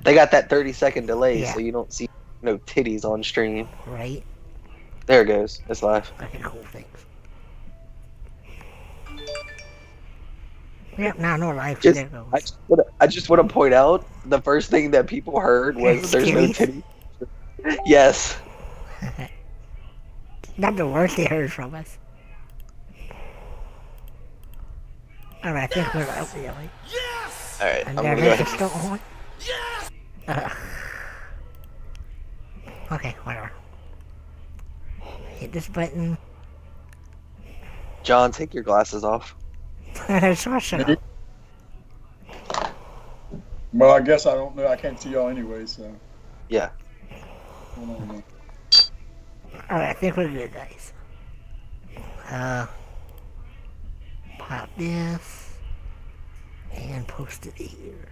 They got that 30-second delay, Yeah, so you don't see no titties on stream. right? There it goes. It's live. Okay, cool, thanks. Yep, now no life, there Just it I goes. just wanna, I just want to point out the first thing that people heard was there's no Skitties. titties. Yes. Not the worst they heard from us. Alright, I think we're up there, right? All right. And I'm their gonna go link ahead. is still on. Uh, okay, whatever. Hit this button. John, take your glasses off. Sure, shut Me? up. Well, I guess I don't know. I can't see y'all anyway, so. Yeah. Hold on a minute. Alright, I think we're good, guys. Uh, pop this and post it here.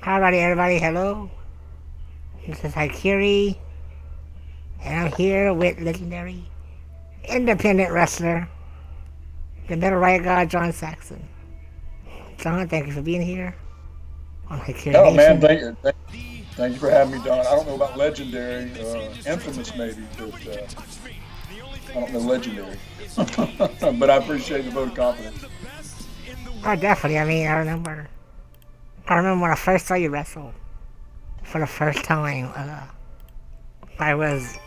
Alrighty, everybody, hello. This is Haikiri, and I'm here with legendary independent wrestler, the middle right guy, John Saxon. John, thank you for being here on Haikiri Oh man, Nation. thank you for having me, Don. I don't know about legendary, infamous maybe, but I don't know legendary. But I appreciate the vote of confidence. Oh, definitely. I mean, I remember when I first saw you wrestle for the first time. I was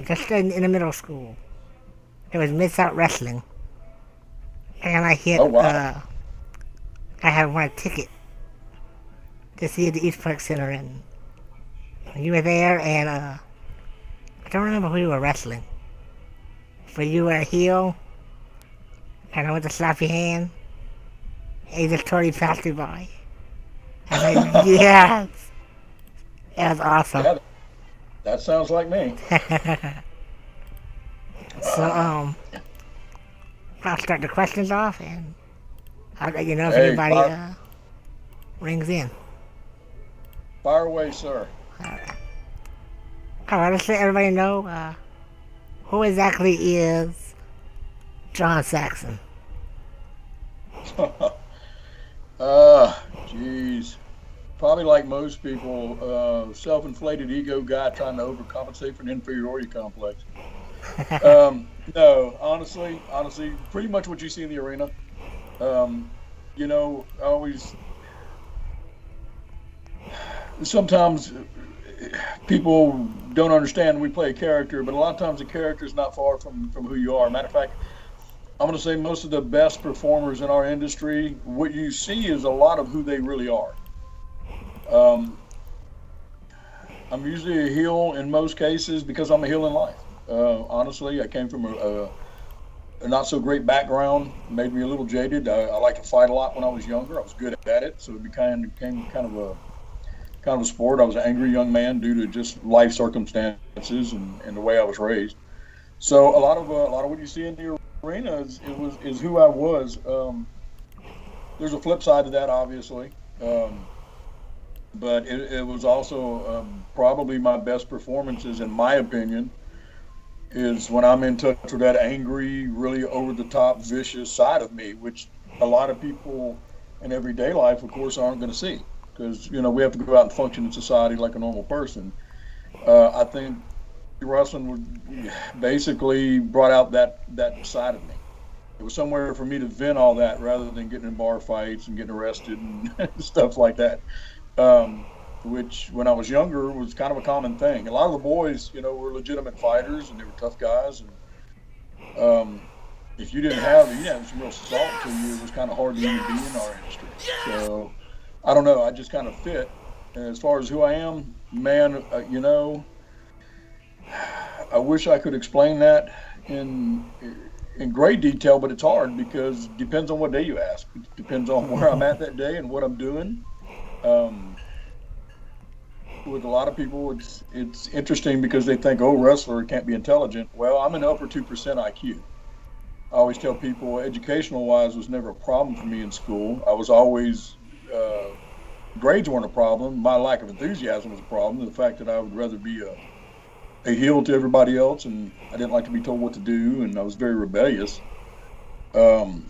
just in the middle school. It was Miss Out Wrestling, and Oh wow. I had won a ticket to see the East Park Center, and you were there, and I don't remember who you were wrestling, but you were a heel, and I went to slap your hand, and you just totally passed me by. I was like, yes, that was awesome. Yeah, that sounds like me. So, I'll start the questions off, and I'll let you know if Hey, anybody rings in. fire away, sir. Alright. Alright, let's let everybody know who exactly is John Saxon. Jeez. Probably like most people, self-inflated ego guy trying to overcompensate for an inferiority complex. No, honestly, pretty much what you see in the arena. I always sometimes people don't understand we play a character, but a lot of times the character is not far from who you are. Matter of fact, I'm going to say most of the best performers in our industry, what you see is a lot of who they really are. Um, I'm usually a heel in most cases because I'm a heel in life. Honestly, I came from a not so great background, made me a little jaded. I liked to fight a lot when I was younger. I was good at it, so it became kind of a sport. I was an angry young man due to just life circumstances and the way I was raised. So a lot of what you see in the arena is who I was. There's a flip side to that, obviously, but it was also probably my best performances, in my opinion, is when I'm in touch with that angry, really over the top, vicious side of me, which a lot of people in everyday life, of course, aren't going to see because we have to go out and function in society like a normal person. I think wrestling basically brought out that side of me. It was somewhere for me to vent all that rather than getting in bar fights and getting arrested and stuff like that. Which, when I was younger, was kind of a common thing. A lot of the boys, were legitimate fighters and they were tough guys. And if you didn't have some real salt to you, it was kind of hard to even be in our industry. So I don't know. I just kind of fit. As far as who I am, man, I wish I could explain that in great detail, but it's hard because it depends on what day you ask. It depends on where I'm at that day and what I'm doing. Um, with a lot of people, it's interesting because they think, oh, wrestler can't be intelligent. Well, I'm an upper 2% IQ. I always tell people, educational wise, was never a problem for me in school. I was always grades weren't a problem. My lack of enthusiasm was a problem. The fact that I would rather be a heel to everybody else, and I didn't like to be told what to do, and I was very rebellious. Um,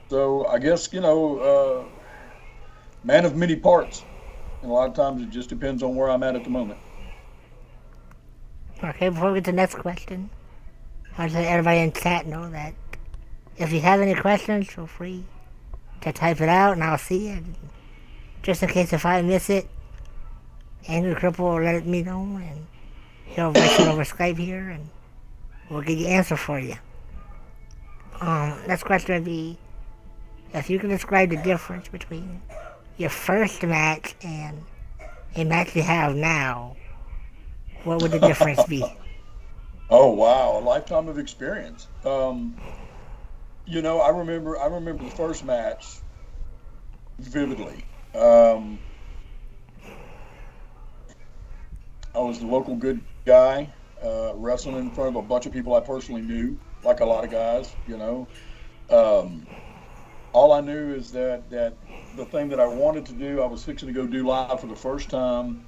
So I guess, man of many parts. And a lot of times it just depends on where I'm at the moment. Okay, before we get to the next question, I just let everybody in chat know that if you have any questions, feel free to type it out and I'll see it. Just in case if I miss it, Angry Cripple will let me know and he'll voice it over Skype here and we'll get the answer for you. Next question would be if you can describe the difference between your first match and a match you have now, what would the difference be? Oh wow, a lifetime of experience. I remember the first match vividly. I was the local good guy, wrestling in front of a bunch of people I personally knew, like a lot of guys. Um, all I knew is that the thing that I wanted to do, I was fixing to go do live for the first time.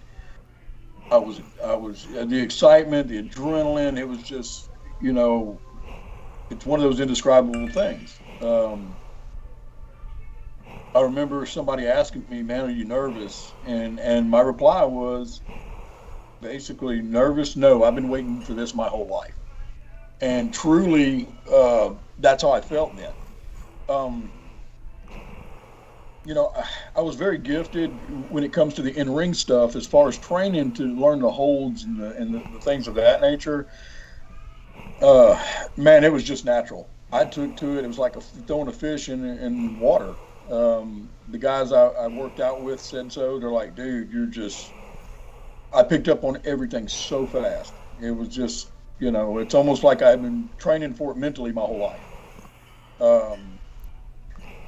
I was the excitement, the adrenaline. It was just, you know, it's one of those indescribable things. I remember somebody asking me, "Man, are you nervous?" And my reply was basically, "Nervous? No, I've been waiting for this my whole life." And truly, that's how I felt then. Um, I was very gifted when it comes to the in-ring stuff, as far as training to learn the holds and the things of that nature. Uh, Man, it was just natural. I took to it. It was like throwing a fish in water. The guys I worked out with said so. They're like, "Dude, you're just." I picked up on everything so fast. It was just, it's almost like I've been training for it mentally my whole life. Um,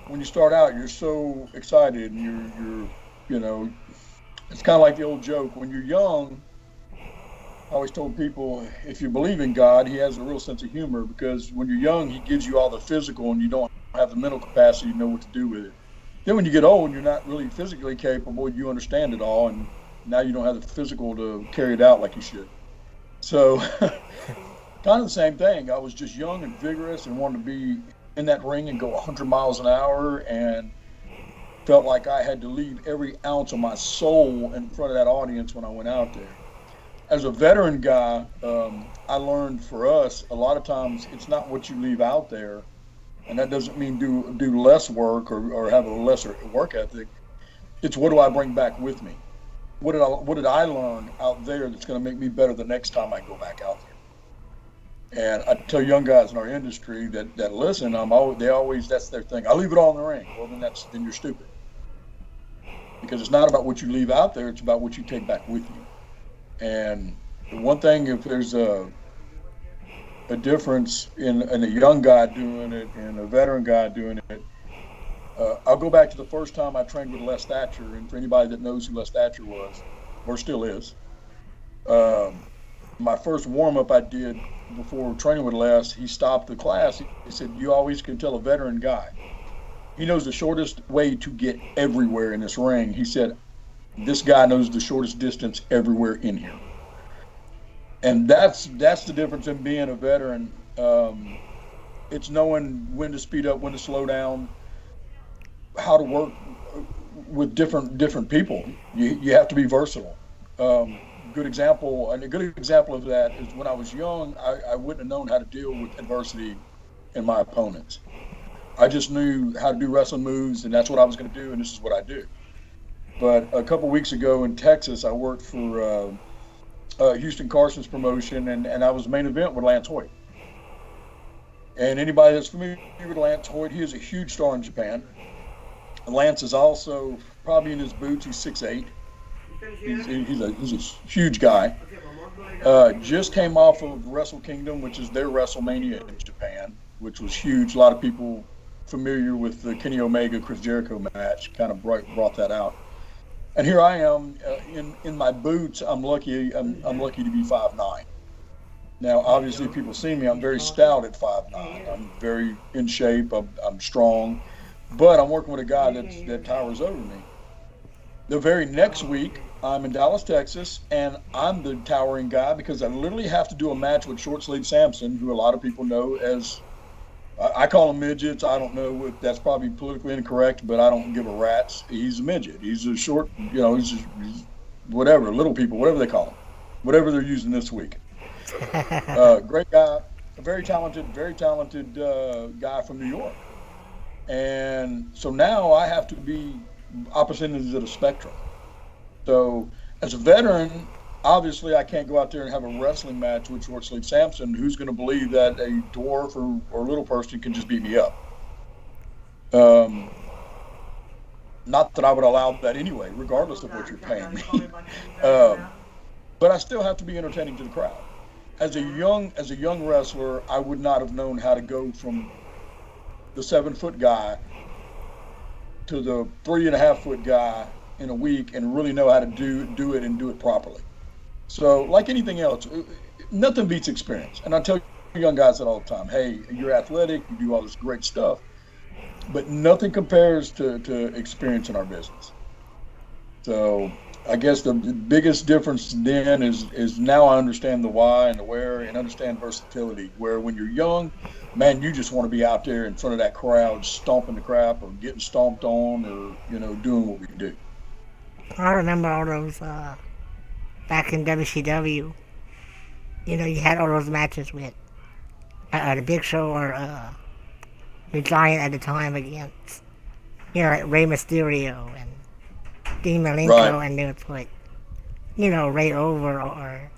when you start out, you're so excited, and you know, it's kind of like the old joke. When you're young, I always told people, if you believe in God, He has a real sense of humor, because when you're young, He gives you all the physical, and you don't have the mental capacity to know what to do with it. Then when you get old, and you're not really physically capable, you understand it all, and now you don't have the physical to carry it out like you should. So, kind of the same thing. I was just young and vigorous and wanted to be in that ring and go 100 miles an hour, and felt like I had to leave every ounce of my soul in front of that audience when I went out there. As a veteran guy, I learned for us a lot of times it's not what you leave out there, and that doesn't mean do less work or have a lesser work ethic. It's what do I bring back with me? What did I learn out there that's going to make me better the next time I go back out there? And I tell young guys in our industry that listen, they always that's their thing. I leave it all in the ring. Well, then you're stupid, because it's not about what you leave out there. It's about what you take back with you. And the one thing, if there's a difference in a young guy doing it and a veteran guy doing it, I'll go back to the first time I trained with Les Thatcher, and for anybody that knows who Les Thatcher was, or still is, my first warm up I did before training with Les, he stopped the class. He said, "You always can tell a veteran guy. He knows the shortest way to get everywhere in this ring." He said, "This guy knows the shortest distance everywhere in here." And that's the difference in being a veteran. It's knowing when to speed up, when to slow down, how to work with different people. You have to be versatile. Good example, and a good example of that is when I was young, I wouldn't have known how to deal with adversity in my opponents. I just knew how to do wrestling moves, and that's what I was going to do, and this is what I do. But a couple weeks ago in Texas, I worked for Houston Carson's promotion, and I was main event with Lance Hoyt. And anybody that's familiar with Lance Hoyt, he is a huge star in Japan. Lance is also probably in his boots. He's 6'8". He's a huge guy. Just came off of Wrestle Kingdom, which is their WrestleMania in Japan, which was huge. A lot of people familiar with the Kenny Omega Chris Jericho match kind of brought that out. And here I am in my boots. I'm lucky to be 5'9". Now, obviously, people see me. I'm very stout at 5'9". I'm very in shape. I'm strong, but I'm working with a guy that towers over me. The very next week, I'm in Dallas, Texas, and I'm the towering guy because I literally have to do a match with Short Sleeve Samson, who a lot of people know as I call them midgets. I don't know if that's probably politically incorrect, but I don't give a rat's. He's a midget. He's a short, he's whatever, little people, whatever they call him, whatever they're using this week. Great guy, a very talented guy from New York. And so now I have to be opposite ends of the spectrum. So as a veteran, obviously I can't go out there and have a wrestling match with Short Sleeve Samson. Who's going to believe that a dwarf or little person can just beat me up? Not that I would allow that anyway, regardless of what you're paying me. But I still have to be entertaining to the crowd. As a young wrestler, I would not have known how to go from the 7-foot guy to the 3.5-foot guy in a week and really know how to do it and do it properly. So, like anything else, nothing beats experience. And I tell young guys that all the time. Hey, you're athletic, you do all this great stuff, but nothing compares to experience in our business. So I guess the biggest difference then is now I understand the why and the where and understand versatility, where when you're young, man, you just want to be out there in front of that crowd, stomping the crap or getting stomped on or, doing what we do. I remember all those, back in WCW, you had all those matches with the Big Show or the Giant at the time against, like Rey Mysterio and Dean Malenko, Right. and they would put, Ray over, or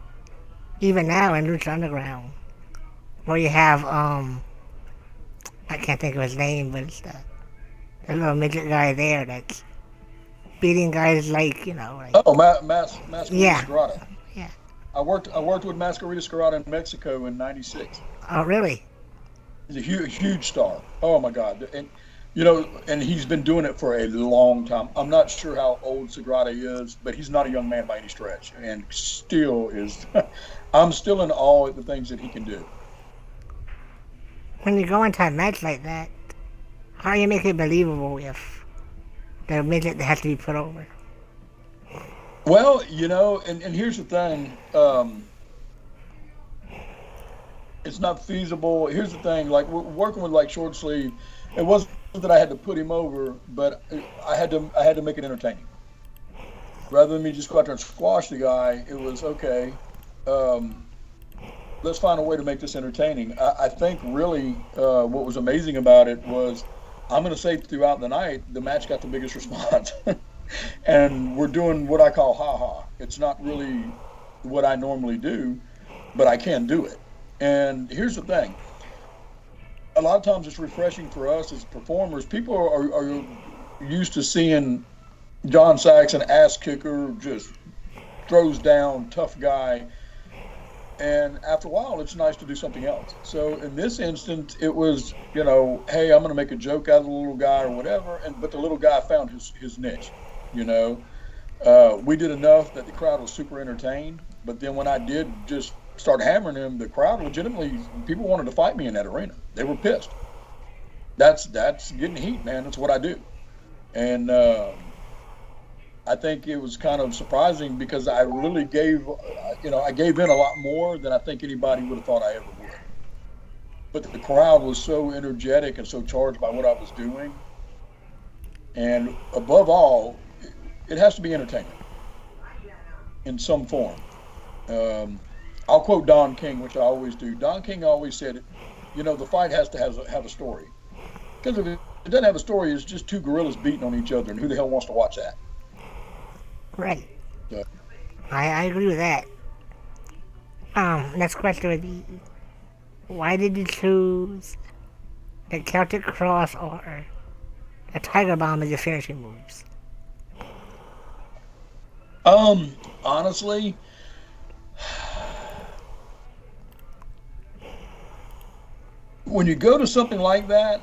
even now in Lucha Underground, where you have, I can't think of his name, but it's the little midget guy there that's beating guys like, like... Oh, Mascarita Yeah. Scarata. Yeah. I worked with Mascarita Scarata in Mexico in '96. Oh, really? He's a huge star. Oh my God. And and he's been doing it for a long time. I'm not sure how old Sagrada is, but he's not a young man by any stretch, and still is. I'm still in awe at the things that he can do. When you go into a match like that, how do you make it believable if the midget that has to be put over? Well, and here's the thing. It's not feasible. Here's the thing. Like working with like Short Sleeve, it wasn't that I had to put him over, but I had to make it entertaining. Rather than me just go out there and squash the guy, it was okay. Let's find a way to make this entertaining. I think really what was amazing about it was, I'm going to say throughout the night, the match got the biggest response. And we're doing what I call ha-ha. It's not really what I normally do, but I can do it. And here's the thing. A lot of times it's refreshing for us as performers. People are used to seeing John Saxon, ass kicker, just throws down, tough guy. And after a while, it's nice to do something else. So in this instance, it was, hey, I'm going to make a joke out of the little guy or whatever. But the little guy found his niche, We did enough that the crowd was super entertained. But then when I did just start hammering him, the crowd legitimately, people wanted to fight me in that arena. They were pissed. That's getting heat, man. That's what I do. And I think it was kind of surprising because I really gave in a lot more than I think anybody would have thought I ever would. But the crowd was so energetic and so charged by what I was doing. And above all, it has to be entertaining in some form. I'll quote Don King, which I always do. Don King always said, the fight has to have a story. Because if it doesn't have a story, it's just two gorillas beating on each other, and who the hell wants to watch that? Right. So, I agree with that. Next question would be, why did you choose the Celtic Cross or the Tiger Bomb as your finishing moves? Honestly, when you go to something like that,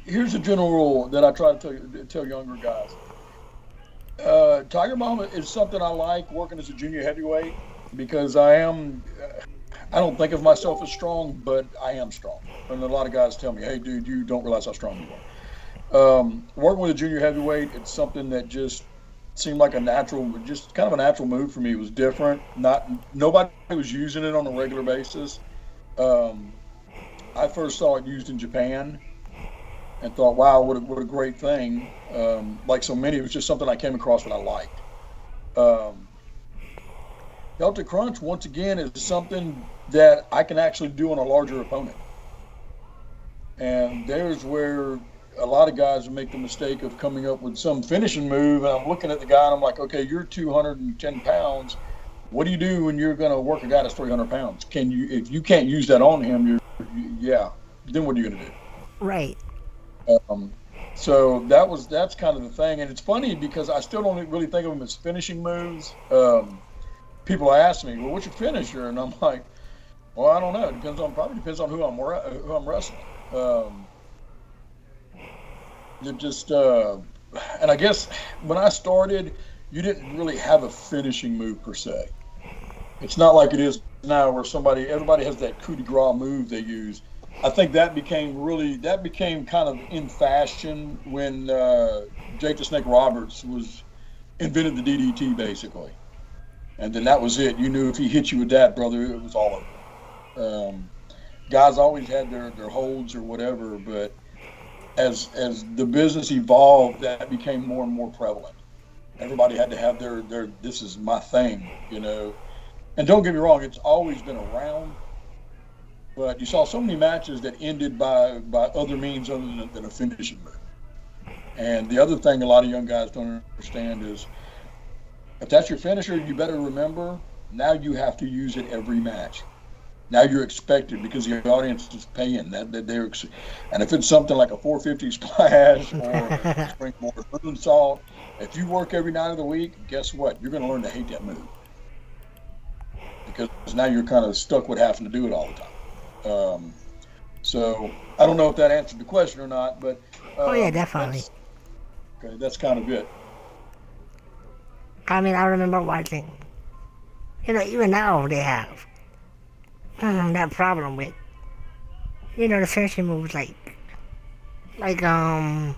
here's a general rule that I try to tell younger guys. Tiger Bomb is something I like working as a junior heavyweight because I don't think of myself as strong, but I am strong. And a lot of guys tell me, hey, dude, you don't realize how strong you are. Working with a junior heavyweight, it's something that just seemed like kind of a natural move for me. It was different. Nobody was using it on a regular basis. I first saw it used in Japan and thought, wow, what a great thing. Like so many, it was just something I came across that I liked. Um, Delta Crunch, once again, is something that I can actually do on a larger opponent. And there's where a lot of guys make the mistake of coming up with some finishing move. And I'm looking at the guy and I'm like, okay, you're 210 pounds. What do you do when you're going to work a guy that's 300 pounds? If you can't use that on him, yeah, then what are you going to do? Right. Um, so that's kind of the thing. And it's funny because I still don't really think of them as finishing moves. People ask me, well, what's your finisher? And I'm like, well, I don't know. It probably depends on who I'm wrestling. It just, and I guess when I started, you didn't really have a finishing move per se. It's not like it is now where everybody has that coup de grace move they use. I think that became kind of in fashion when Jake the Snake Roberts invented the DDT basically. And then that was it. You knew if he hit you with that, brother, it was all over. Guys always had their holds or whatever, but as the business evolved, that became more and more prevalent. Everybody had to have their this is my thing, you know. And don't get me wrong, it's always been around, but you saw so many matches that ended by other means other than a finishing move. And the other thing a lot of young guys don't understand is if that's your finisher, you better remember, now you have to use it every match. Now you're expected because the audience is paying that they're, and if it's something like a 450 splash or springboard moonsault, if you work every night of the week, guess what? You're going to learn to hate that move because now you're kind of stuck with having to do it all the time. So I don't know if that answered the question or not, but oh yeah, definitely. That's kind of it. I mean, I remember watching. You know, even now they have that problem with, you know, the finishing moves like I don't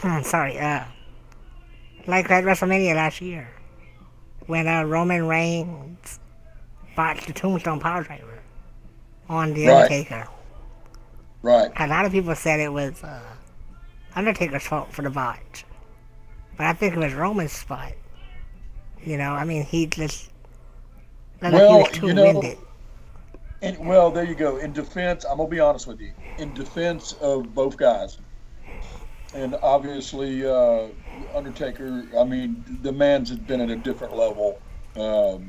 know, sorry, like at WrestleMania last year, when Roman Reigns botched the Tombstone Powerbreaker on The Undertaker. Right. A lot of people said it was Undertaker's fault for the botch, but I think it was Roman's spot. You know, I mean, he just he was too winded. Well, there you go. In defense, I'm gonna be honest with you. In defense of both guys, and obviously Undertaker. I mean, the man's been at a different level. God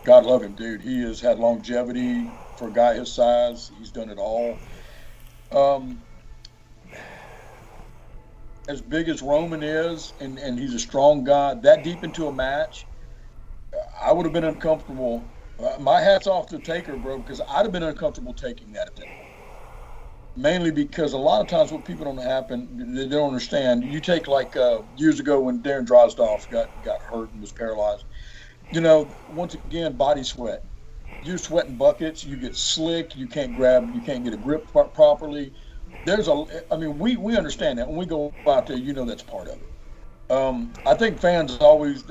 love him, dude. He has had longevity for a guy his size. He's done it all. As big as Roman is, and he's a strong guy, that deep into a match, I would have been uncomfortable. My hat's off to Taker, bro, because I'd have been uncomfortable taking that attack. Mainly because a lot of times what people they don't understand. You take like years ago when Darren Drozdov got hurt and was paralyzed. You know, once again, body sweat. You're sweating buckets. You get slick. You can't get a grip properly. We understand that when we go out there, you know that's part of it. I think fans always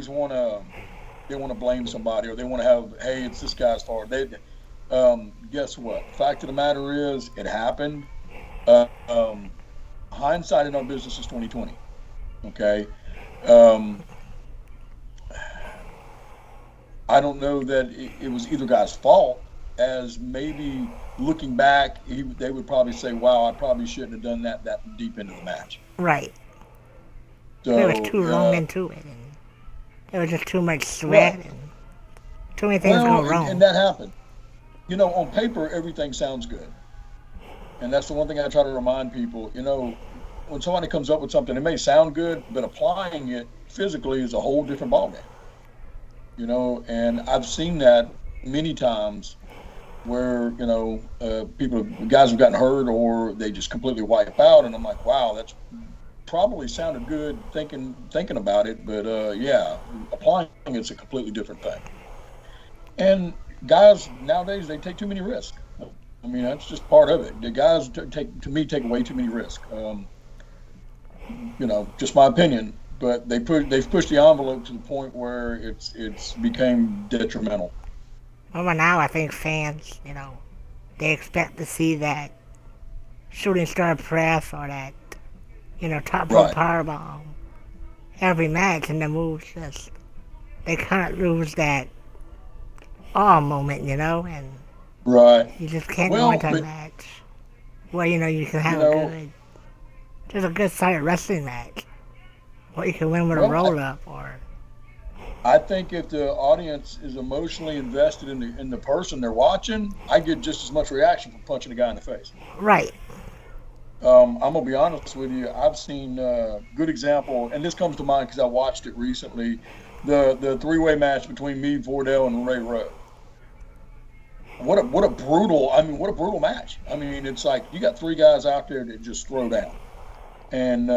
want to blame somebody or they want to have, hey, it's this guy's fault. Guess what? The fact of the matter is, it happened. Hindsight in our business is 2020. Okay. I don't know that it was either guy's fault. As maybe looking back, they would probably say, "Wow, I probably shouldn't have done that deep into the match." Right. So, there was too long into it, and there was just too much sweat, and too many things go wrong. And that happened. You know, on paper, everything sounds good, and that's the one thing I try to remind people. You know, when somebody comes up with something, it may sound good, but applying it physically is a whole different ballgame. You know, and I've seen that many times. Where, you know, guys have gotten hurt or they just completely wipe out, and I'm like, wow, that's probably sounded good thinking about it, but yeah, applying it's a completely different thing. And guys nowadays, they take too many risks. I mean, that's just part of it. The guys take way too many risks. You know, just my opinion, but they've pushed the envelope to the point where it's became detrimental. Well, by now I think fans, they expect to see that shooting star press or that, top rope Right. powerbomb every match, and the moves just, they can't lose that awe moment, and Right. you just can't go Well, into a but match where, you can you have know, just a good solid wrestling match, or you can win with a well, roll up, or, I think if the audience is emotionally invested in the person they're watching, I get just as much reaction from punching a guy in the face. right, I'm gonna be honest with you. I've seen good example, and this comes to mind because I watched it recently. The three-way match between me, Vordell, and Ray Rowe. What a brutal match. I mean, it's like you got three guys out there that just throw down. And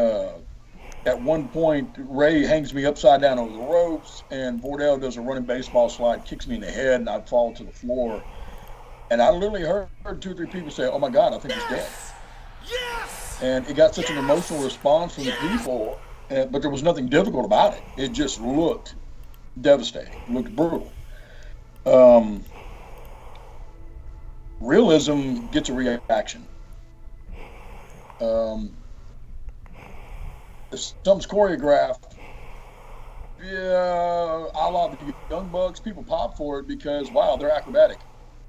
at one point, Ray hangs me upside down over the ropes, and Vordell does a running baseball slide, kicks me in the head, and I fall to the floor. And I literally heard two or three people say, "Oh my God, I think he's dead." And it got such an emotional response from the people, but there was nothing difficult about it. It just looked devastating, looked brutal. Um, Realism gets a reaction. Um, if something's choreographed, yeah, a la the Young Bucks, people pop for it because wow, they're acrobatic.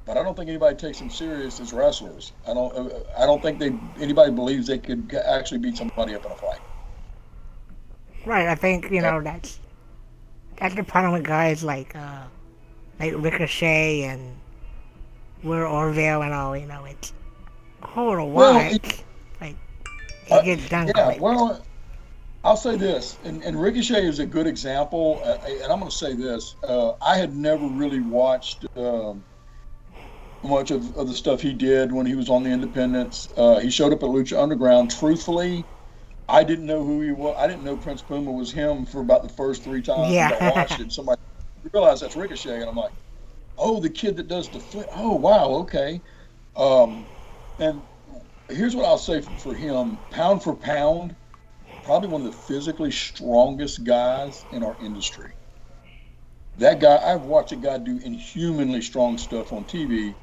But I don't think anybody takes them serious as wrestlers. I don't think anybody believes they could actually beat somebody up in a fight. right. I think Uh, that's the problem with guys like Ricochet and Will Orville and all. It's cool to well, watch, like it uh, gets done yeah. quick. Well, I'll say this, and Ricochet is a good example. And I'm going to say this: I had never really watched much of the stuff he did when he was on the Independents. He showed up at Lucha Underground. Truthfully, I didn't know who he was. I didn't know Prince Puma was him for about the first three times I watched Yeah, it. And somebody realized that's Ricochet, and I'm like, oh, the kid that does the flip. Oh, wow, okay. Um, and here's what I'll say for him: pound for pound, probably one of the physically strongest guys in our industry. That guy, I've watched a guy do inhumanly strong stuff on TV.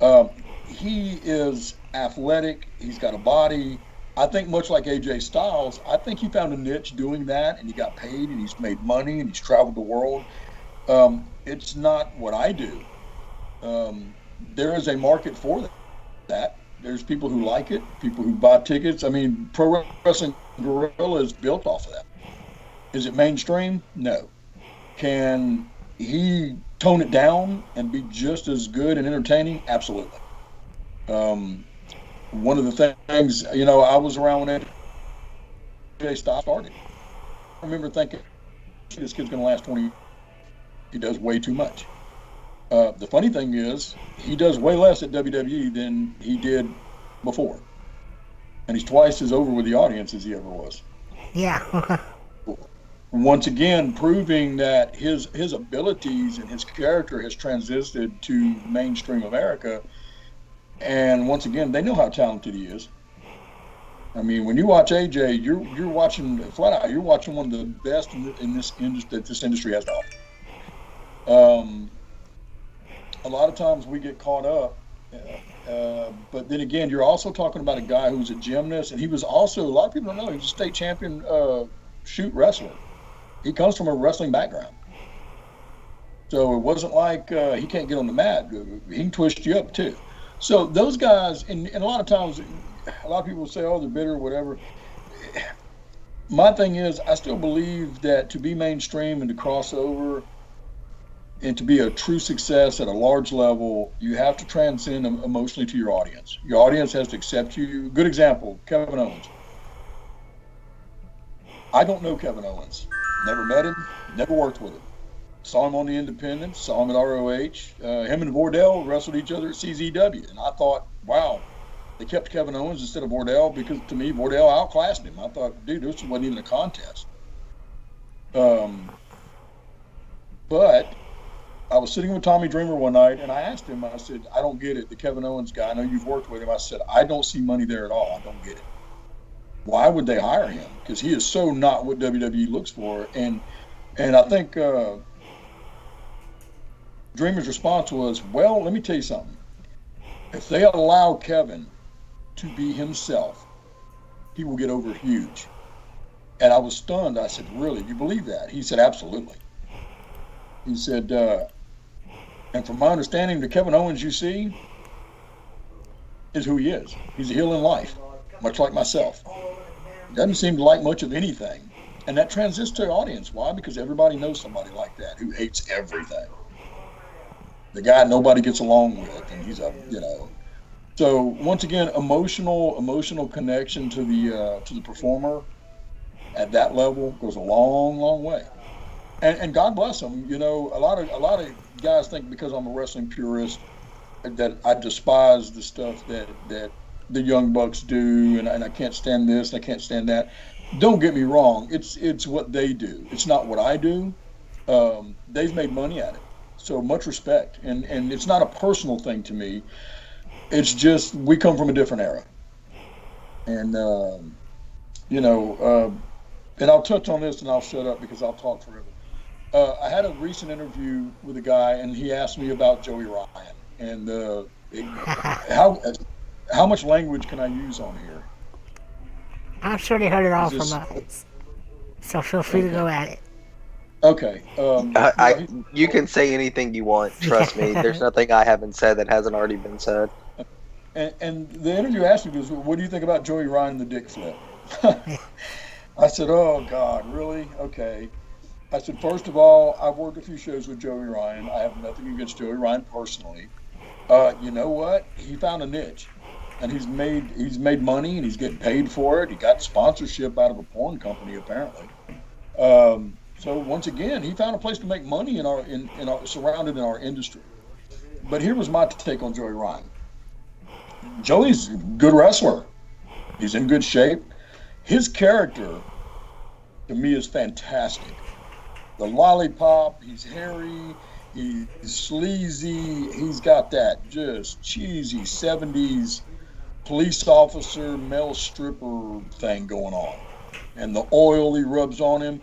Um, he is athletic. He's got a body. I think much like AJ Styles, I think he found a niche doing that, and he got paid, and he's made money, and he's traveled the world. It's not what I do. There is a market for that. There's people who like it, people who buy tickets. I mean, Pro Wrestling Guerrilla is built off of that. Is it mainstream? No. Can he tone it down and be just as good and entertaining? Absolutely. Um, One of the things, I was around when AJ Styles started. I remember thinking, this kid's going to last 20 years. He does way too much. The funny thing is, he does way less at WWE than he did before. And he's twice as over with the audience as he ever was. yeah, Once again, proving that his abilities and his character has transited to mainstream America. And once again, they know how talented he is. I mean, when you watch AJ, you're watching flat out. You're watching one of the best in this industry that this industry has to offer. A lot of times we get caught up, but then again, you're also talking about a guy who's a gymnast, and he was also, a lot of people don't know, he was a state champion shoot wrestler. He comes from a wrestling background. So it wasn't like he can't get on the mat. He can twist you up too. So those guys, and a lot of times, a lot of people say, oh, they're bitter or whatever. My thing is, I still believe that to be mainstream and to cross over and to be a true success at a large level, you have to transcend emotionally to your audience. Your audience has to accept you. Good example, Kevin Owens. I don't know Kevin Owens. Never met him, never worked with him. Saw him on the Independents, saw him at ROH. Him and Vordell wrestled each other at CZW. And I thought, wow, they kept Kevin Owens instead of Vordell because to me, Vordell outclassed him. I thought, dude, this wasn't even a contest. But I was sitting with Tommy Dreamer one night, and I asked him, I said, I don't get it. The Kevin Owens guy, I know you've worked with him. I said, I don't see money there at all. I don't get it. Why would they hire him? Because he is so not what WWE looks for. And I think the Dreamer's response was, well, let me tell you something. If they allow Kevin to be himself, he will get over huge. And I was stunned. I said, really, you believe that? He said, absolutely. He said, and from my understanding, the Kevin Owens you see is who he is. He's a heel in life, much like myself. Doesn't seem to like much of anything. And that transits to the audience. Why? Because everybody knows somebody like that who hates everything. The guy nobody gets along with, and he's a, you know. So once again, emotional connection to the performer at that level goes a long, long way. And God bless them. You know, a lot of guys think because I'm a wrestling purist that I despise the stuff that the Young Bucks do, and I can't stand this and I can't stand that. Don't get me wrong. It's what they do. It's not what I do. They've made money at it. So much respect. And it's not a personal thing to me. It's just we come from a different era. And, you know, and I'll touch on this and I'll shut up because I'll talk forever. I had a recent interview with a guy, and he asked me about Joey Ryan. And how much language can I use on here? I'm sure they heard it all from us. So feel free to go at it. Okay. You can say anything you want. Trust me. There's nothing I haven't said that hasn't already been said. And the interview asked me was, what do you think about Joey Ryan and the dick flip? I said, oh, God, really? Okay. I said, first of all, I've worked a few shows with Joey Ryan. I have nothing against Joey Ryan personally. You know what? He found a niche. And he's made money, and he's getting paid for it. He got sponsorship out of a porn company, apparently. So once again, he found a place to make money in our surrounded in our industry. But here was my take on Joey Ryan. Joey's a good wrestler. He's in good shape. His character, to me, is fantastic. The lollipop, he's hairy, he's sleazy, he's got that just cheesy 70s police officer, male stripper thing going on. And the oil he rubs on him.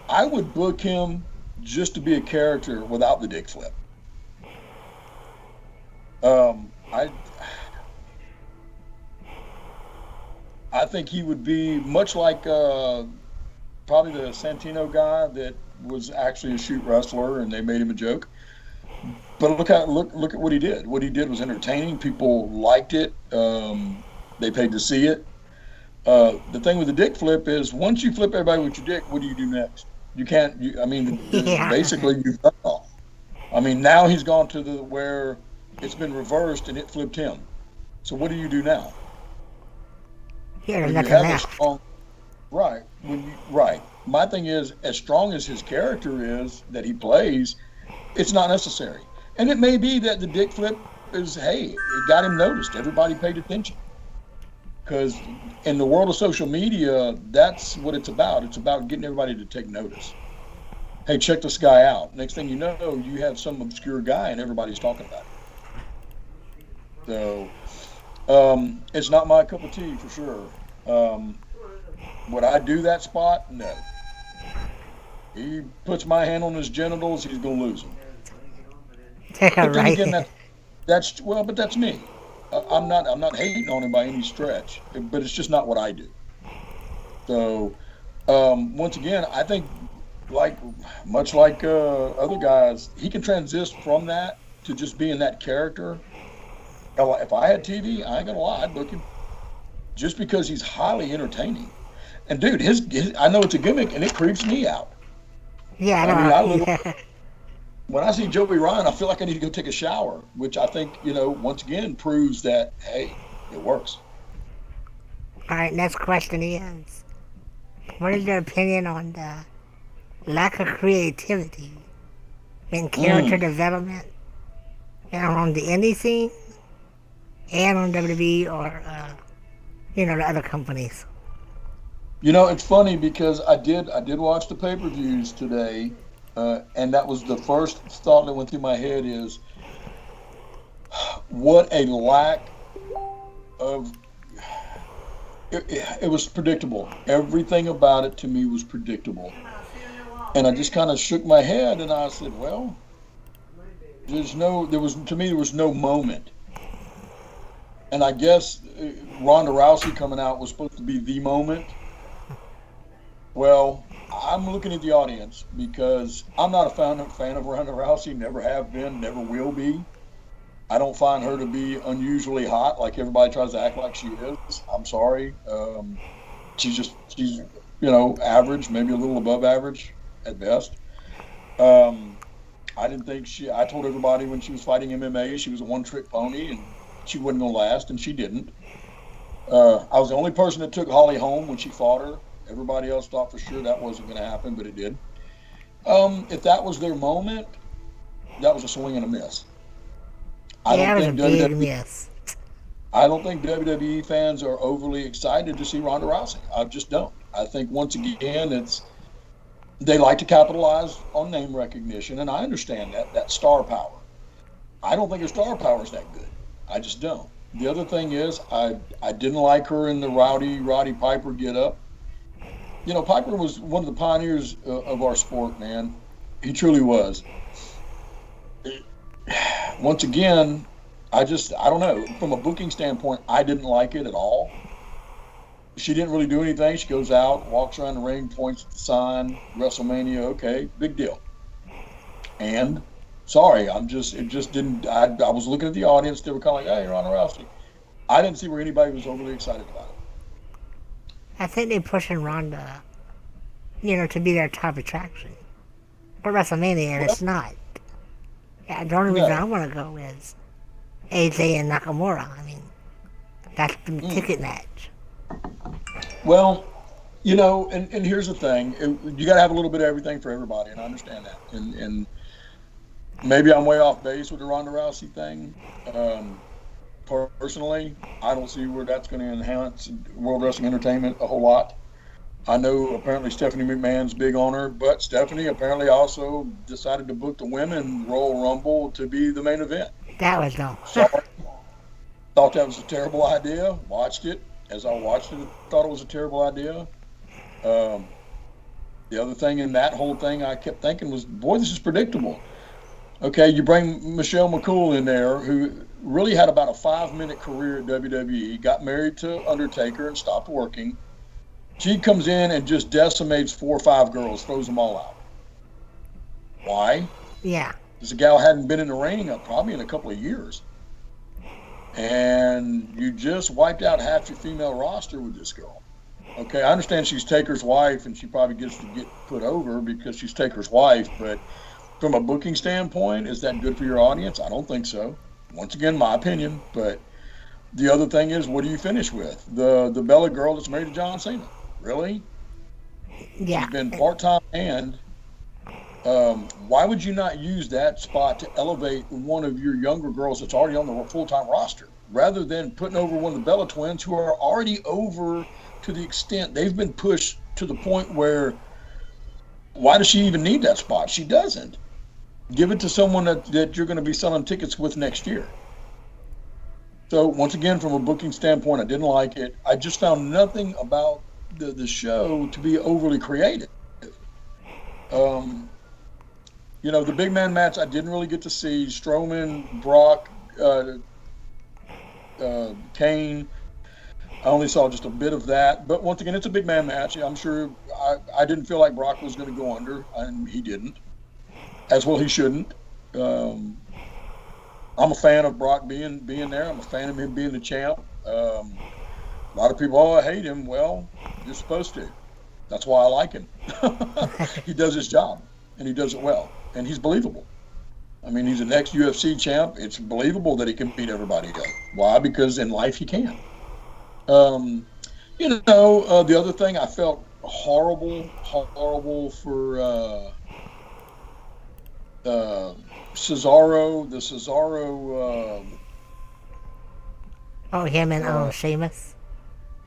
I would book him just to be a character without the dick flip. I think he would be much like probably the Santino guy that was actually a shoot wrestler and they made him a joke. But look at what he did. What he did was entertaining. People liked it. They paid to see it. The thing with the dick flip is once you flip everybody with your dick, what do you do next? You can't. Basically you've done it all. I mean, now he's gone to where it's been reversed and it flipped him. So what do you do now? Yeah, nothing left. Right. Right. My thing is, as strong as his character is that he plays, it's not necessary. And it may be that the dick flip is, hey, it got him noticed. Everybody paid attention. Because in the world of social media, that's what it's about. It's about getting everybody to take notice. Hey, check this guy out. Next thing you know, you have some obscure guy and everybody's talking about it. So, it's not my cup of tea for sure. Would I do that spot? No. He puts my hand on his genitals, he's going to lose them. But then again, but that's me. I'm not hating on him by any stretch, but it's just not what I do. So, once again, I think much like other guys, he can transition from that to just being that character. If I had TV, I ain't gonna lie, I'd book him just because he's highly entertaining. And dude, his I know it's a gimmick, and it creeps me out. Yeah, when I see Joey Ryan, I feel like I need to go take a shower, which I think, once again proves that, hey, it works. All right, next question is, what is your opinion on the lack of creativity in character development and on the indie scene and on WWE or, the other companies? It's funny because I did watch the pay-per-views today, and that was the first thought that went through my head is, what a lack of... It was predictable. Everything about it to me was predictable. And I just kind of shook my head and I said, well, there was no moment. And I guess Ronda Rousey coming out was supposed to be the moment. Well, I'm looking at the audience because I'm not a fan of Ronda Rousey, never have been, never will be. I don't find her to be unusually hot like everybody tries to act like she is. I'm sorry. She's average, maybe a little above average at best. I didn't think I told everybody when she was fighting MMA, she was a one-trick pony and she wasn't going to last, and she didn't. I was the only person that took Holly home when she fought her. Everybody else thought for sure that wasn't going to happen, but it did. If that was their moment, that was a swing and a miss. That was a big miss. I don't think WWE fans are overly excited to see Ronda Rousey. I just don't. I think once again, they like to capitalize on name recognition, and I understand that star power. I don't think her star power is that good. I just don't. The other thing is, I didn't like her in the Roddy Piper get-up. You know, Piper was one of the pioneers of our sport, man. He truly was. Once again, I don't know. From a booking standpoint, I didn't like it at all. She didn't really do anything. She goes out, walks around the ring, points at the sign, WrestleMania, okay, big deal. And, sorry, I was looking at the audience. They were kind of like, hey, Ronda Rousey. I didn't see where anybody was overly excited about it. I think they're pushing Ronda, to be their top attraction. For WrestleMania, and it's not. Yeah, the only reason I want to go is AJ and Nakamura. I mean, that's the ticket match. Well, and here's the thing. You got to have a little bit of everything for everybody, and I understand that. And maybe I'm way off base with the Ronda Rousey thing. Personally, I don't see where that's going to enhance World Wrestling Entertainment a whole lot. I know apparently Stephanie McMahon's big on her, but Stephanie apparently also decided to book the Women Royal Rumble to be the main event. That was dumb. Sorry. Thought that was a terrible idea. Watched it. As I watched it, I thought it was a terrible idea. The other thing in that whole thing I kept thinking was, boy, this is predictable. Okay, you bring Michelle McCool in there, who really had about a 5-minute career at WWE, got married to Undertaker and stopped working. She comes in and just decimates 4 or 5 girls, throws them all out. Why? Yeah. Because the gal hadn't been in the ring probably in a couple of years. And you just wiped out half your female roster with this girl. Okay, I understand she's Taker's wife and she probably gets to get put over because she's Taker's wife, but from a booking standpoint, is that good for your audience? I don't think so. Once again, my opinion. But the other thing is, what do you finish with? The Bella girl that's married to John Cena. Really? Yeah. She's been part-time and why would you not use that spot to elevate one of your younger girls that's already on the full-time roster rather than putting over one of the Bella twins who are already over to the extent they've been pushed to the point where why does she even need that spot? She doesn't. Give it to someone that you're going to be selling tickets with next year. So once again, from a booking standpoint, I didn't like it. I just found nothing about the show to be overly creative. The big man match I didn't really get to see. Strowman, Brock, Kane. I only saw just a bit of that. But once again, it's a big man match. I'm sure I didn't feel like Brock was going to go under, and he didn't. As well, he shouldn't. I'm a fan of Brock being there. I'm a fan of him being the champ. A lot of people, I hate him. Well, you're supposed to. That's why I like him. He does his job, and he does it well, and he's believable. I mean, he's the next UFC champ. It's believable that he can beat everybody else. Why? Because in life he can. The other thing, I felt horrible for Cesaro. The Cesaro. Him and Sheamus.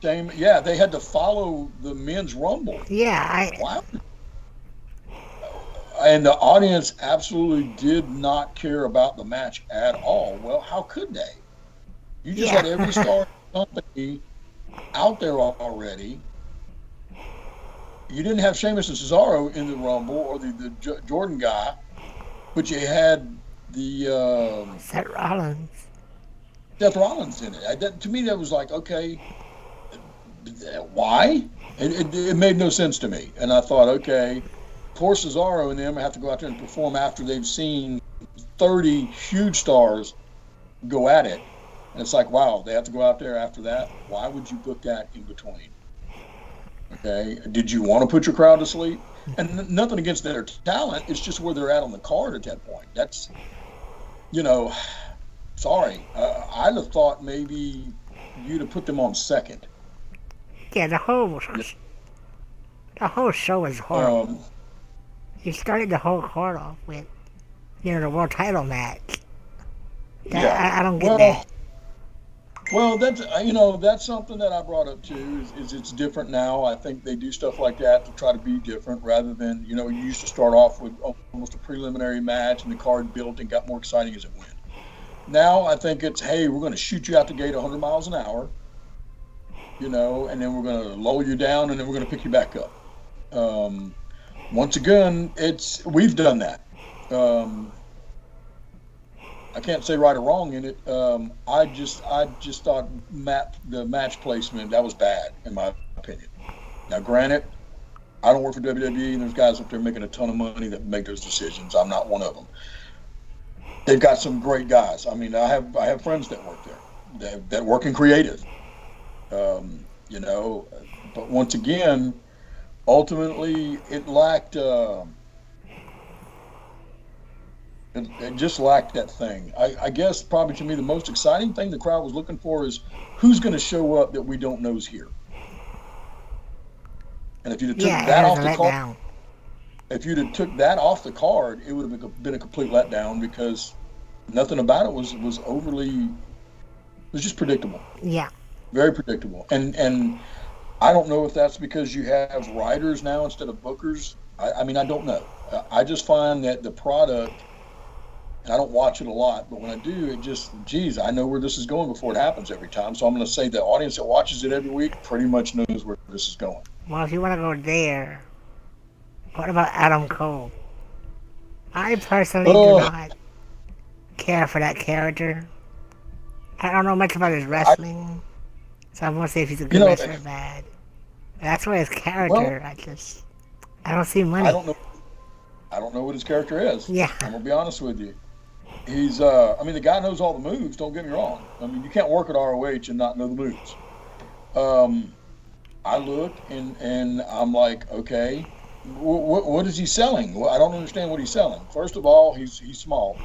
Yeah, they had to follow the men's rumble. Yeah, Wow. And the audience absolutely did not care about the match at all. Well, how could they? You just had every star company out there already. You didn't have Sheamus and Cesaro in the rumble or the Jordan guy, but you had the Seth Rollins. Seth Rollins in it. To me, that was like, okay, why? It made no sense to me. And I thought, okay, poor Cesaro and them have to go out there and perform after they've seen 30 huge stars go at it. And it's like, wow, they have to go out there after that. Why would you book that in between? Okay, did you want to put your crowd to sleep? And nothing against their talent. It's just where they're at on the card at that point. That's, sorry. I'd have thought maybe you'd have put them on second. Yeah, the whole show is horrible. You started the whole card off with, the world title match. I don't get that. Well, that's something that I brought up too. Is it's different now. I think they do stuff like that to try to be different, rather than you used to start off with almost a preliminary match and the card built and got more exciting as it went. Now I think it's, hey, we're going to shoot you out the gate 100 miles an hour, and then we're going to lower you down and then we're going to pick you back up. Once again, we've done that. I can't say right or wrong in it. I just thought the match placement, that was bad in my opinion. Now, granted, I don't work for WWE, and there's guys up there making a ton of money that make those decisions. I'm not one of them. They've got some great guys. I mean, I have friends that work there that work in creative. But once again, ultimately, it lacked. It just lacked that thing. I guess probably to me the most exciting thing the crowd was looking for is who's going to show up that we don't know is here. And if you'd have took that off the card, it would have been a complete letdown, because nothing about it was overly. It was just predictable. Yeah. Very predictable. And I don't know if that's because you have writers now instead of bookers. I mean, I don't know. I just find that the product. And I don't watch it a lot, but when I do, it just, I know where this is going before it happens every time. So I'm going to say the audience that watches it every week pretty much knows where this is going. Well, if you want to go there, what about Adam Cole? I personally do not care for that character. I don't know much about his wrestling, so I won't say if he's a good wrestler or bad. But that's why his character, I don't see money. I don't know what his character is. Yeah. I'm going to be honest with you. He's, the guy knows all the moves, don't get me wrong. I mean, you can't work at ROH and not know the moves. I look and I'm like, okay, what is he selling? Well, I don't understand what he's selling. First of all, he's small.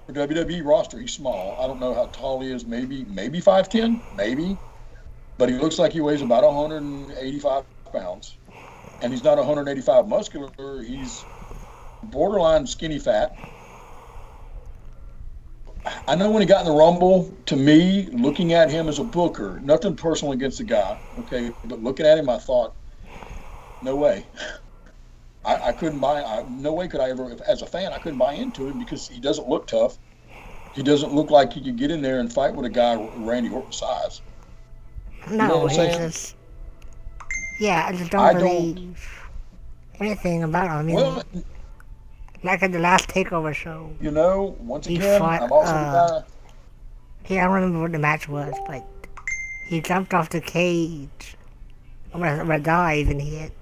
For WWE roster, he's small. I don't know how tall he is, maybe 5'10", maybe. But he looks like he weighs about 185 pounds. And he's not 185 muscular, he's borderline skinny fat. I know when he got in the Rumble, to me, looking at him as a booker, nothing personal against the guy, okay, but looking at him, I thought, no way. I couldn't no way could I ever, as a fan, I couldn't buy into him because he doesn't look tough. He doesn't look like he could get in there and fight with a guy Randy Orton's size. No, you know what I'm saying? I just don't believe anything about him. I mean, like at the last TakeOver show. Once again, I'm also the guy. I don't remember what the match was, but he jumped off the cage where a dive and hit.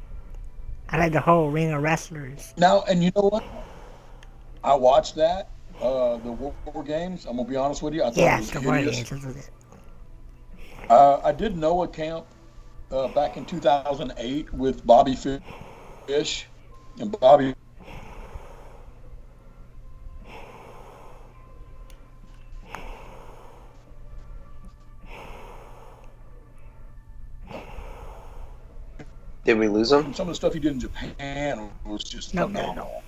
I like the whole ring of wrestlers. Now, and you know what? I watched that, the War Games. I'm going to be honest with you. I thought it was the hideous. War Games, was it? I did Noah Camp back in 2008 with Bobby Fish, and Bobby. Did we lose him? Some of the stuff he did in Japan was just phenomenal.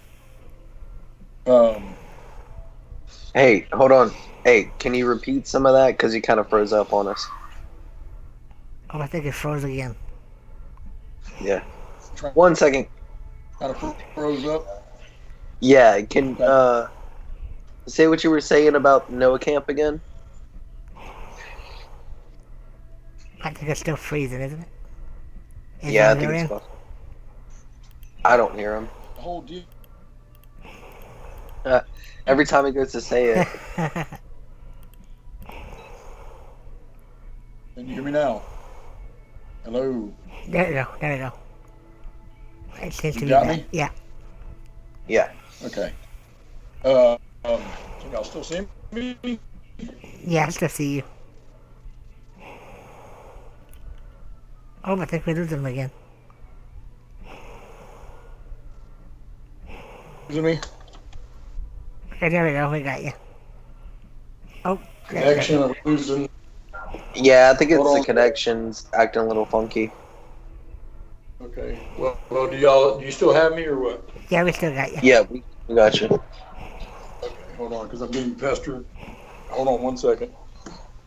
Hey, hold on. Hey, can you repeat some of that? Because he kind of froze up on us. Oh, I think it froze again. Yeah. 1 second. Kind of froze up? Yeah, can say what you were saying about Noah Camp again? I think it's still freezing, isn't it? Yeah, I think it's possible. I don't hear him. The whole deal. Every time he goes to say it. Can you hear me now? Hello. There you go. There you go. It seems to You be got back. me? Yeah. Yeah. Okay. Can y'all still see me? Yeah, I still see you. Oh, I think we're losing him again. Is it me? Okay, there we go. We got you. Oh, Connection. I'm losing. Yeah, I think Hold it's the on. connection's acting a little funky. Okay. Well, do you still have me or what? yeah, we still got you. Yeah, we got you. Okay. Hold on, because I'm getting pestered. Hold on 1 second.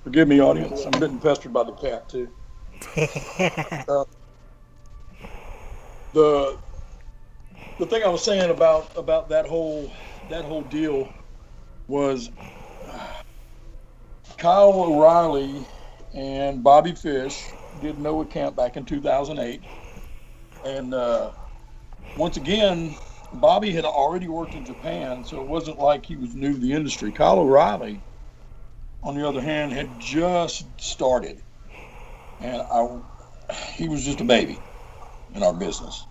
Forgive me, audience. I'm getting pestered by the cat too. Uh, the thing I was saying about that whole deal was Kyle O'Reilly and Bobby Fish did Noah Camp back in 2008, and once again, Bobby had already worked in Japan, so it wasn't like he was new to the industry. Kyle O'Reilly, on the other hand, had just started, and he was just a baby in our business.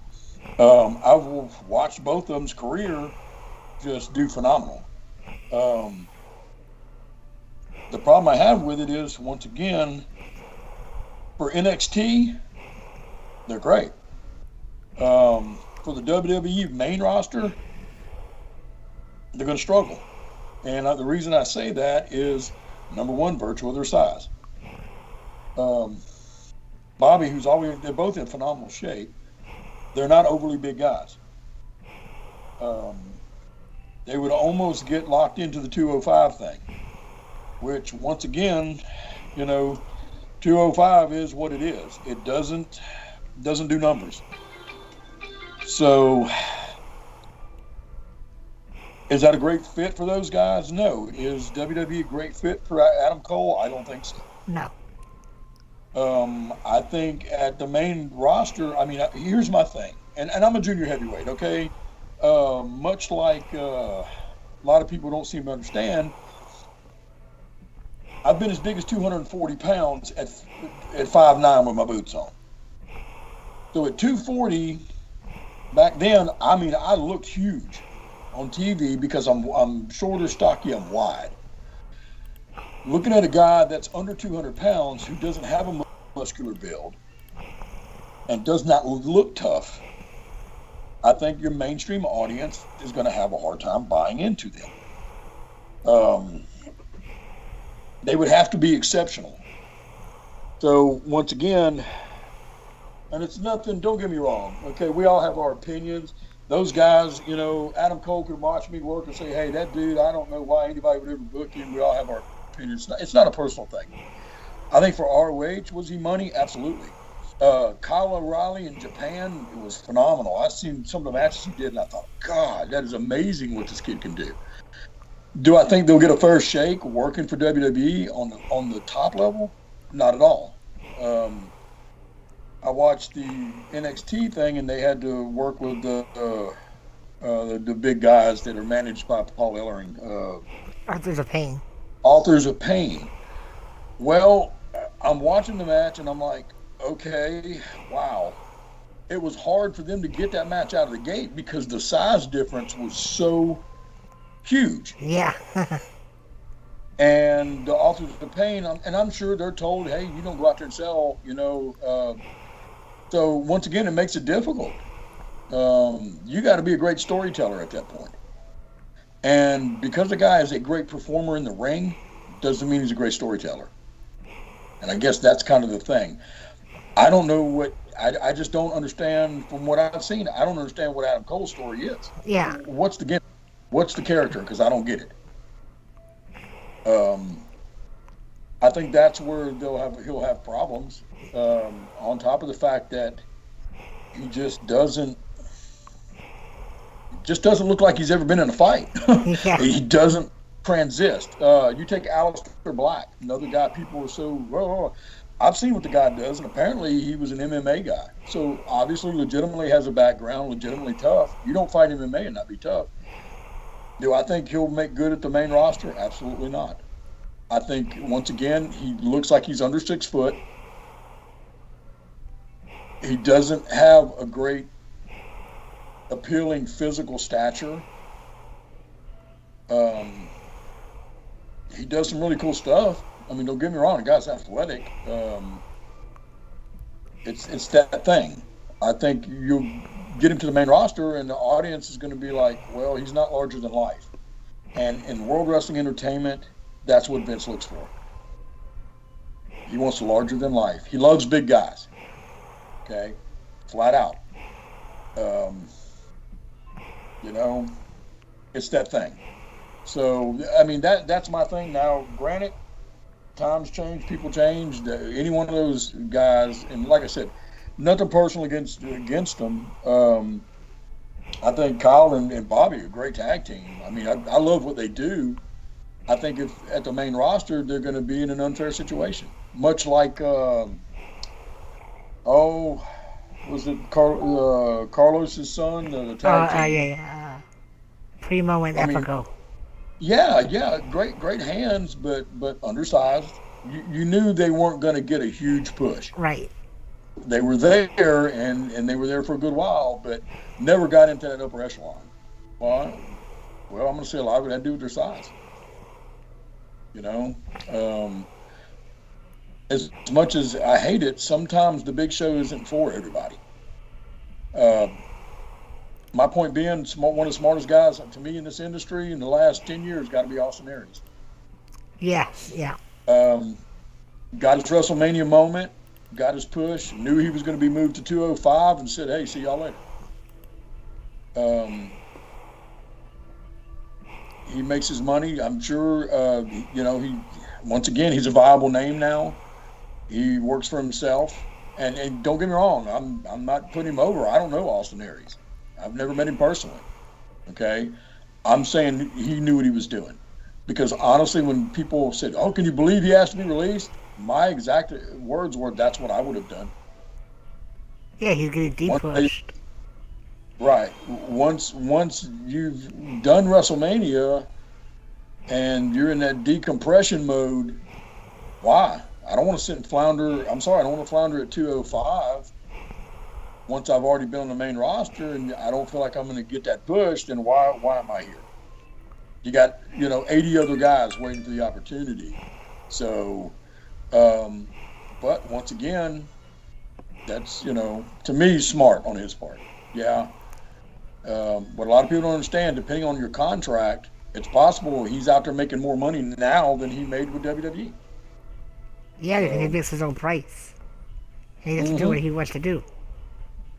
I've watched both of them's career just do phenomenal. The problem I have with it is, once again, for NXT, they're great. For the WWE main roster, they're going to struggle. And the reason I say that is, number one, virtue of their size. Bobby, they're both in phenomenal shape. They're not overly big guys. They would almost get locked into the 205 thing, which, once again, 205 is what it is. It doesn't do numbers. So, is that a great fit for those guys? No. Is WWE a great fit for Adam Cole? I don't think so. No. I think at the main roster, here's my thing, and I'm a junior heavyweight, okay? Much like a lot of people don't seem to understand, I've been as big as 240 pounds at 5'9" with my boots on. So at 240, back then, I looked huge on TV because I'm shorter, stocky, I'm wide. Looking at a guy that's under 200 pounds who doesn't have a muscular build and does not look tough, I think your mainstream audience is going to have a hard time buying into them. They would have to be exceptional. So once again, and it's nothing, don't get me wrong, okay, we all have our opinions. Those guys, Adam Cole could watch me work and say, hey, that dude, I don't know why anybody would ever book him. We all have our opinions. It's not a personal thing. I think for ROH, was he money? Absolutely. Kyle O'Reilly in Japan, it was phenomenal. I've seen some of the matches he did, and I thought, God, that is amazing what this kid can do. Do I think they'll get a fair shake working for WWE on the top level? Not at all. I watched the NXT thing, and they had to work with the big guys that are managed by Paul Ellering. Authors of Pain. Authors of Pain. Well, I'm watching the match, and I'm like, okay, wow. It was hard for them to get that match out of the gate because the size difference was so huge. Yeah. And the Authors of Pain, and I'm sure they're told, hey, you don't go out there and sell, so once again, it makes it difficult. You got to be a great storyteller at that point. And because the guy is a great performer in the ring, doesn't mean he's a great storyteller. And I guess that's kind of the thing. I don't know I just don't understand from what I've seen. I don't understand what Adam Cole's story is. Yeah. What's the character? Because I don't get it. I think that's where he'll have problems. On top of the fact that he just doesn't look like he's ever been in a fight. Yeah. He doesn't transist. You take Aleister Black, another guy people are so, I've seen what the guy does, and apparently he was an MMA guy. So obviously legitimately has a background, legitimately tough. You don't fight MMA and not be tough. Do I think he'll make good at the main roster? Absolutely not. I think, once again, he looks like he's under 6 foot. He doesn't have a great appealing physical stature. He does some really cool stuff. I mean, don't get me wrong, the guy's athletic. It's that thing. I think you get him to the main roster, and the audience is going to be like, well, he's not larger than life. And in World Wrestling Entertainment, that's what Vince looks for. He wants larger than life. He loves big guys. Okay, flat out. It's that thing. So, I mean, that's my thing. Now, granted, times change, people change. Any one of those guys, and like I said, nothing personal against them. I think Kyle and Bobby are a great tag team. I mean, I love what they do. I think if at the main roster, they're going to be in an unfair situation. Much like, was it Carlos's son, the tag team? Yeah. Primo and Epico. Yeah, great hands, but undersized. You knew they weren't going to get a huge push. Right. They were there, and they were there for a good while, but never got into that upper echelon. Well, I'm going to say a lot of it had to do with their size. As much as I hate it, sometimes the big show isn't for everybody. My point being, one of the smartest guys to me in this industry in the last 10 years got to be Austin Aries. Yeah. Got his WrestleMania moment, got his push, knew he was going to be moved to 205, and said, hey, see y'all later. He makes his money. I'm sure, once again, he's a viable name now. He works for himself. And don't get me wrong, I'm not putting him over. I don't know Austin Aries. I've never met him personally. Okay? I'm saying he knew what he was doing. Because honestly, when people said, oh, can you believe he asked to be released? My exact words were, that's what I would have done. Yeah, he's getting de-pushed. Right. Once you've done WrestleMania and you're in that decompression mode, why? I don't want to sit and flounder. I'm sorry, I don't want to flounder at 205 once I've already been on the main roster and I don't feel like I'm going to get that push. Then why am I here? You got 80 other guys waiting for the opportunity. So, but once again, that's to me smart on his part. Yeah. But a lot of people don't understand. Depending on your contract, it's possible he's out there making more money now than he made with WWE. Yeah, because he makes his own price. He gets to do what he wants to do.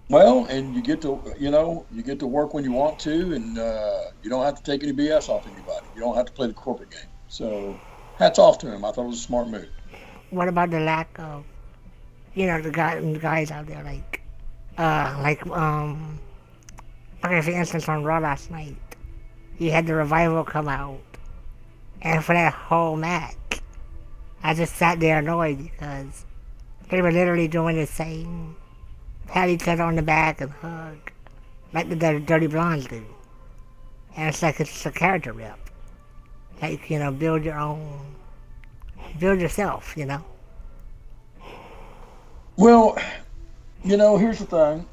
Well, and you get to work when you want to, and you don't have to take any BS off anybody. You don't have to play the corporate game. So, hats off to him. I thought it was a smart move. What about the lack of, the guys out there okay, for instance, on Raw last night, you had the Revival come out, and for that whole match, I just sat there annoyed because they were literally doing the same, pat each other on the back and hug, like the Dirty Blondes do. And it's like it's a character rep. Like, build yourself, Well, here's the thing.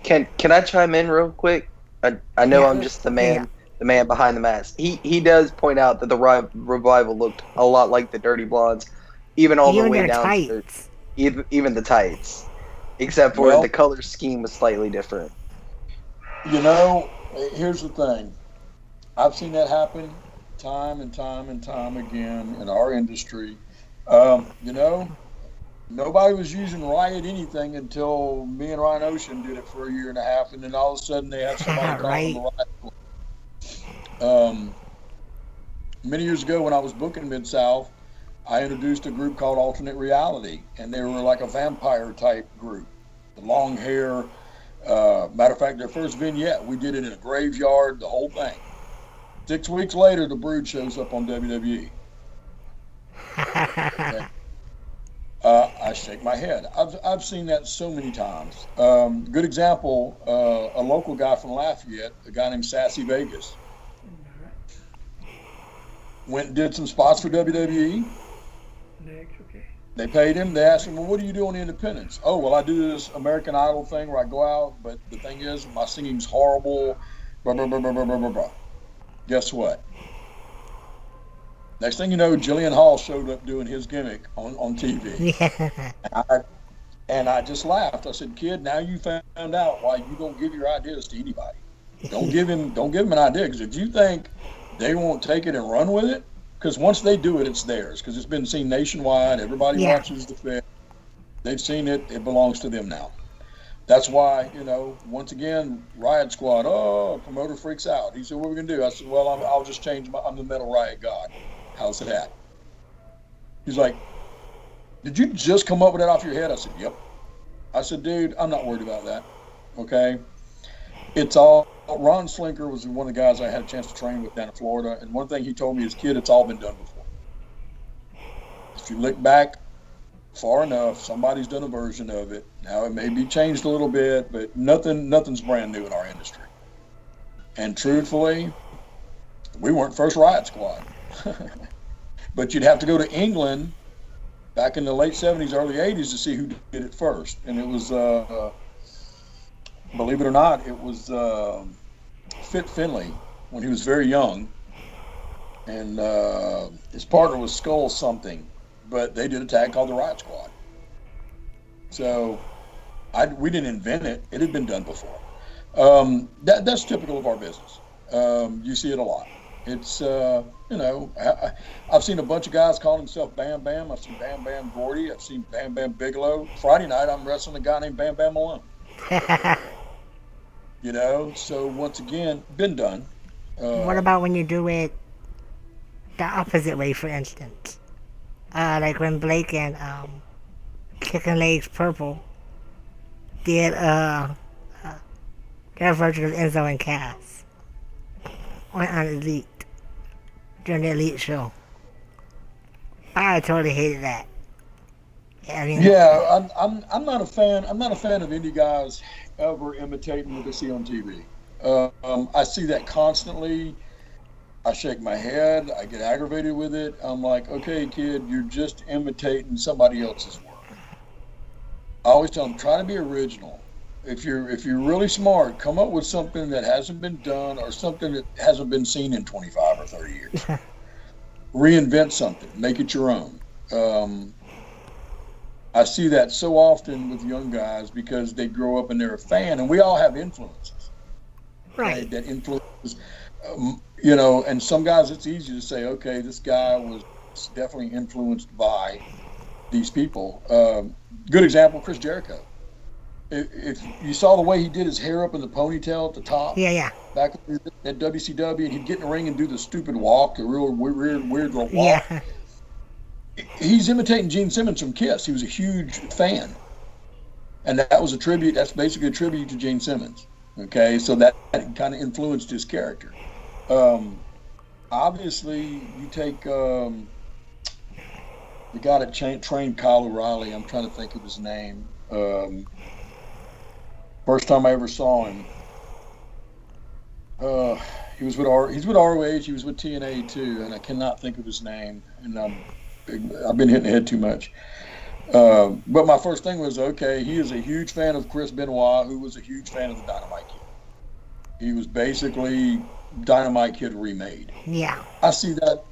Can I chime in real quick? I know I'm just the man behind the mask. He does point out that the Revival looked a lot like the Dirty Blondes, even all the way down tights. to even the tights, except for the color scheme was slightly different. Here's the thing. I've seen that happen time and time and time again in our industry. Nobody was using Riot anything until me and Ryan Ocean did it for a year and a half, and then all of a sudden they had somebody calling the Riot. Many years ago when I was booking Mid-South, I introduced a group called Alternate Reality, and they were like a vampire type group. The long hair. Matter of fact, their first vignette, we did it in a graveyard, the whole thing. 6 weeks later, the Brood shows up on WWE. Okay. I shake my head. I've seen that so many times. Good example, a local guy from Lafayette, a guy named Sassy Vegas. went and did some spots for WWE. Next, okay. They paid him. They asked him, well, what do you do on the independents? Oh, well, I do this American Idol thing where I go out, but the thing is, my singing's horrible. Blah, blah, blah, blah, blah, blah, blah, blah. Guess what? Next thing you know, Jillian Hall showed up doing his gimmick on TV. Yeah. And I just laughed. I said, kid, now you found out why you don't give your ideas to anybody. Don't give him an idea, because if you think they won't take it and run with it, because once they do it, it's theirs, because it's been seen nationwide. Everybody watches the Fed. They've seen it. It belongs to them now. That's why, once again, Riot Squad, promoter freaks out. He said, what are we going to do? I said, well, I'll just change I'm the Metal Riot God. How's that? He's like, did you just come up with that off your head? I said, yep. I said, dude, I'm not worried about that. Okay? It's all, Ron Slinker was one of the guys I had a chance to train with down in Florida. And one thing he told me as a kid, it's all been done before. If you look back far enough, somebody's done a version of it. Now, it may be changed a little bit, but nothing's brand new in our industry. And truthfully, we weren't first Riot Squad. But you'd have to go to England back in the late 70s, early 80s to see who did it first. And it was, believe it or not, it was Fit Finlay when he was very young. And his partner was Skull something. But they did a tag called the Riot Squad. So we didn't invent it. It had been done before. That's typical of our business. You see it a lot. It's, I've seen a bunch of guys call themselves Bam Bam. I've seen Bam Bam Gordy. I've seen Bam Bam Bigelow. Friday night, I'm wrestling a guy named Bam Bam Malone. So once again, been done. What about when you do it the opposite way, for instance? Like when Blake and Chicken Legs Purple did their version of Enzo and Cass on Elite during the Elite show. I totally hated that. Yeah, I'm not a fan. I'm not a fan of indie guys ever imitating what they see on TV. I see that constantly. I shake my head. I get aggravated with it. I'm like, okay, kid, you're just imitating somebody else's work. I always tell them, try to be original. If you're really smart, come up with something that hasn't been done or something that hasn't been seen in 25 or 30 years. Reinvent something. Make it your own. I see that so often with young guys because they grow up and they're a fan, and we all have influences. Right. That influences, and some guys it's easy to say, okay, this guy was definitely influenced by these people. Good example, Chris Jericho. If you saw the way he did his hair up in the ponytail at the top, back at WCW, and he'd get in the ring and do the stupid walk, the real weird walk. Yeah. He's imitating Gene Simmons from Kiss. He was a huge fan, and that was a tribute. That's basically a tribute to Gene Simmons. Okay, so that kind of influenced his character. Obviously, you take the guy that trained Kyle O'Reilly. I'm trying to think of his name. First time I ever saw him, he's with ROH. He was with TNA too, and I cannot think of his name. And I've been hitting the head too much. But my first thing was, okay, he is a huge fan of Chris Benoit, who was a huge fan of the Dynamite Kid. He was basically Dynamite Kid remade. Yeah. I see that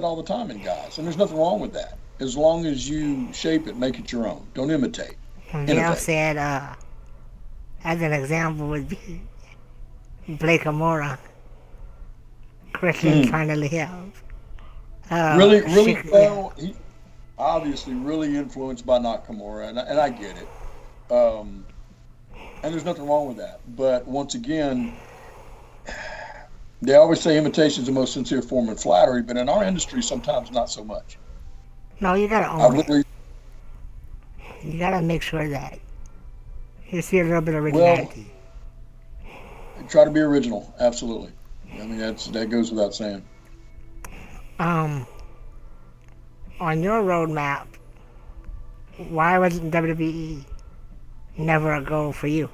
all the time in guys, and there's nothing wrong with that. As long as you shape it, make it your own. Don't imitate. Gail said, as an example would be Blake Amora, Christian trying to live. Really, he obviously really influenced by Nakamura, and I get it. And there's nothing wrong with that. But once again, they always say imitation is the most sincere form of flattery, but in our industry, sometimes not so much. No, you gotta own it. You gotta make sure that you see a little bit of originality. Well, try to be original, absolutely. I mean, that goes without saying. On your roadmap, why wasn't WWE never a goal for you?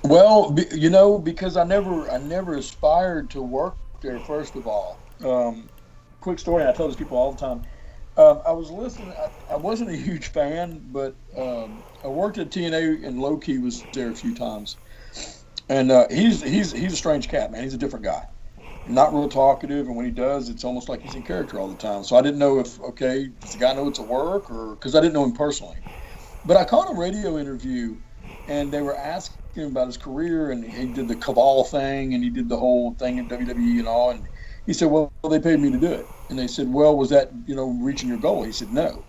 Well, because I never aspired to work there. First of all, Quick story, and I tell this people all the time. I was listening. I wasn't a huge fan, but I worked at TNA, and Low Key was there a few times. And he's a strange cat, man. He's a different guy. Not real talkative, and when he does, it's almost like he's in character all the time. So I didn't know if, okay, does the guy know it's a work, or because I didn't know him personally. But I caught a radio interview, and they were asking him about his career, and he did the Cabal thing, and he did the whole thing in WWE and all. And he said, well, they paid me to do it. And they said, well, was that, reaching your goal? He said, no.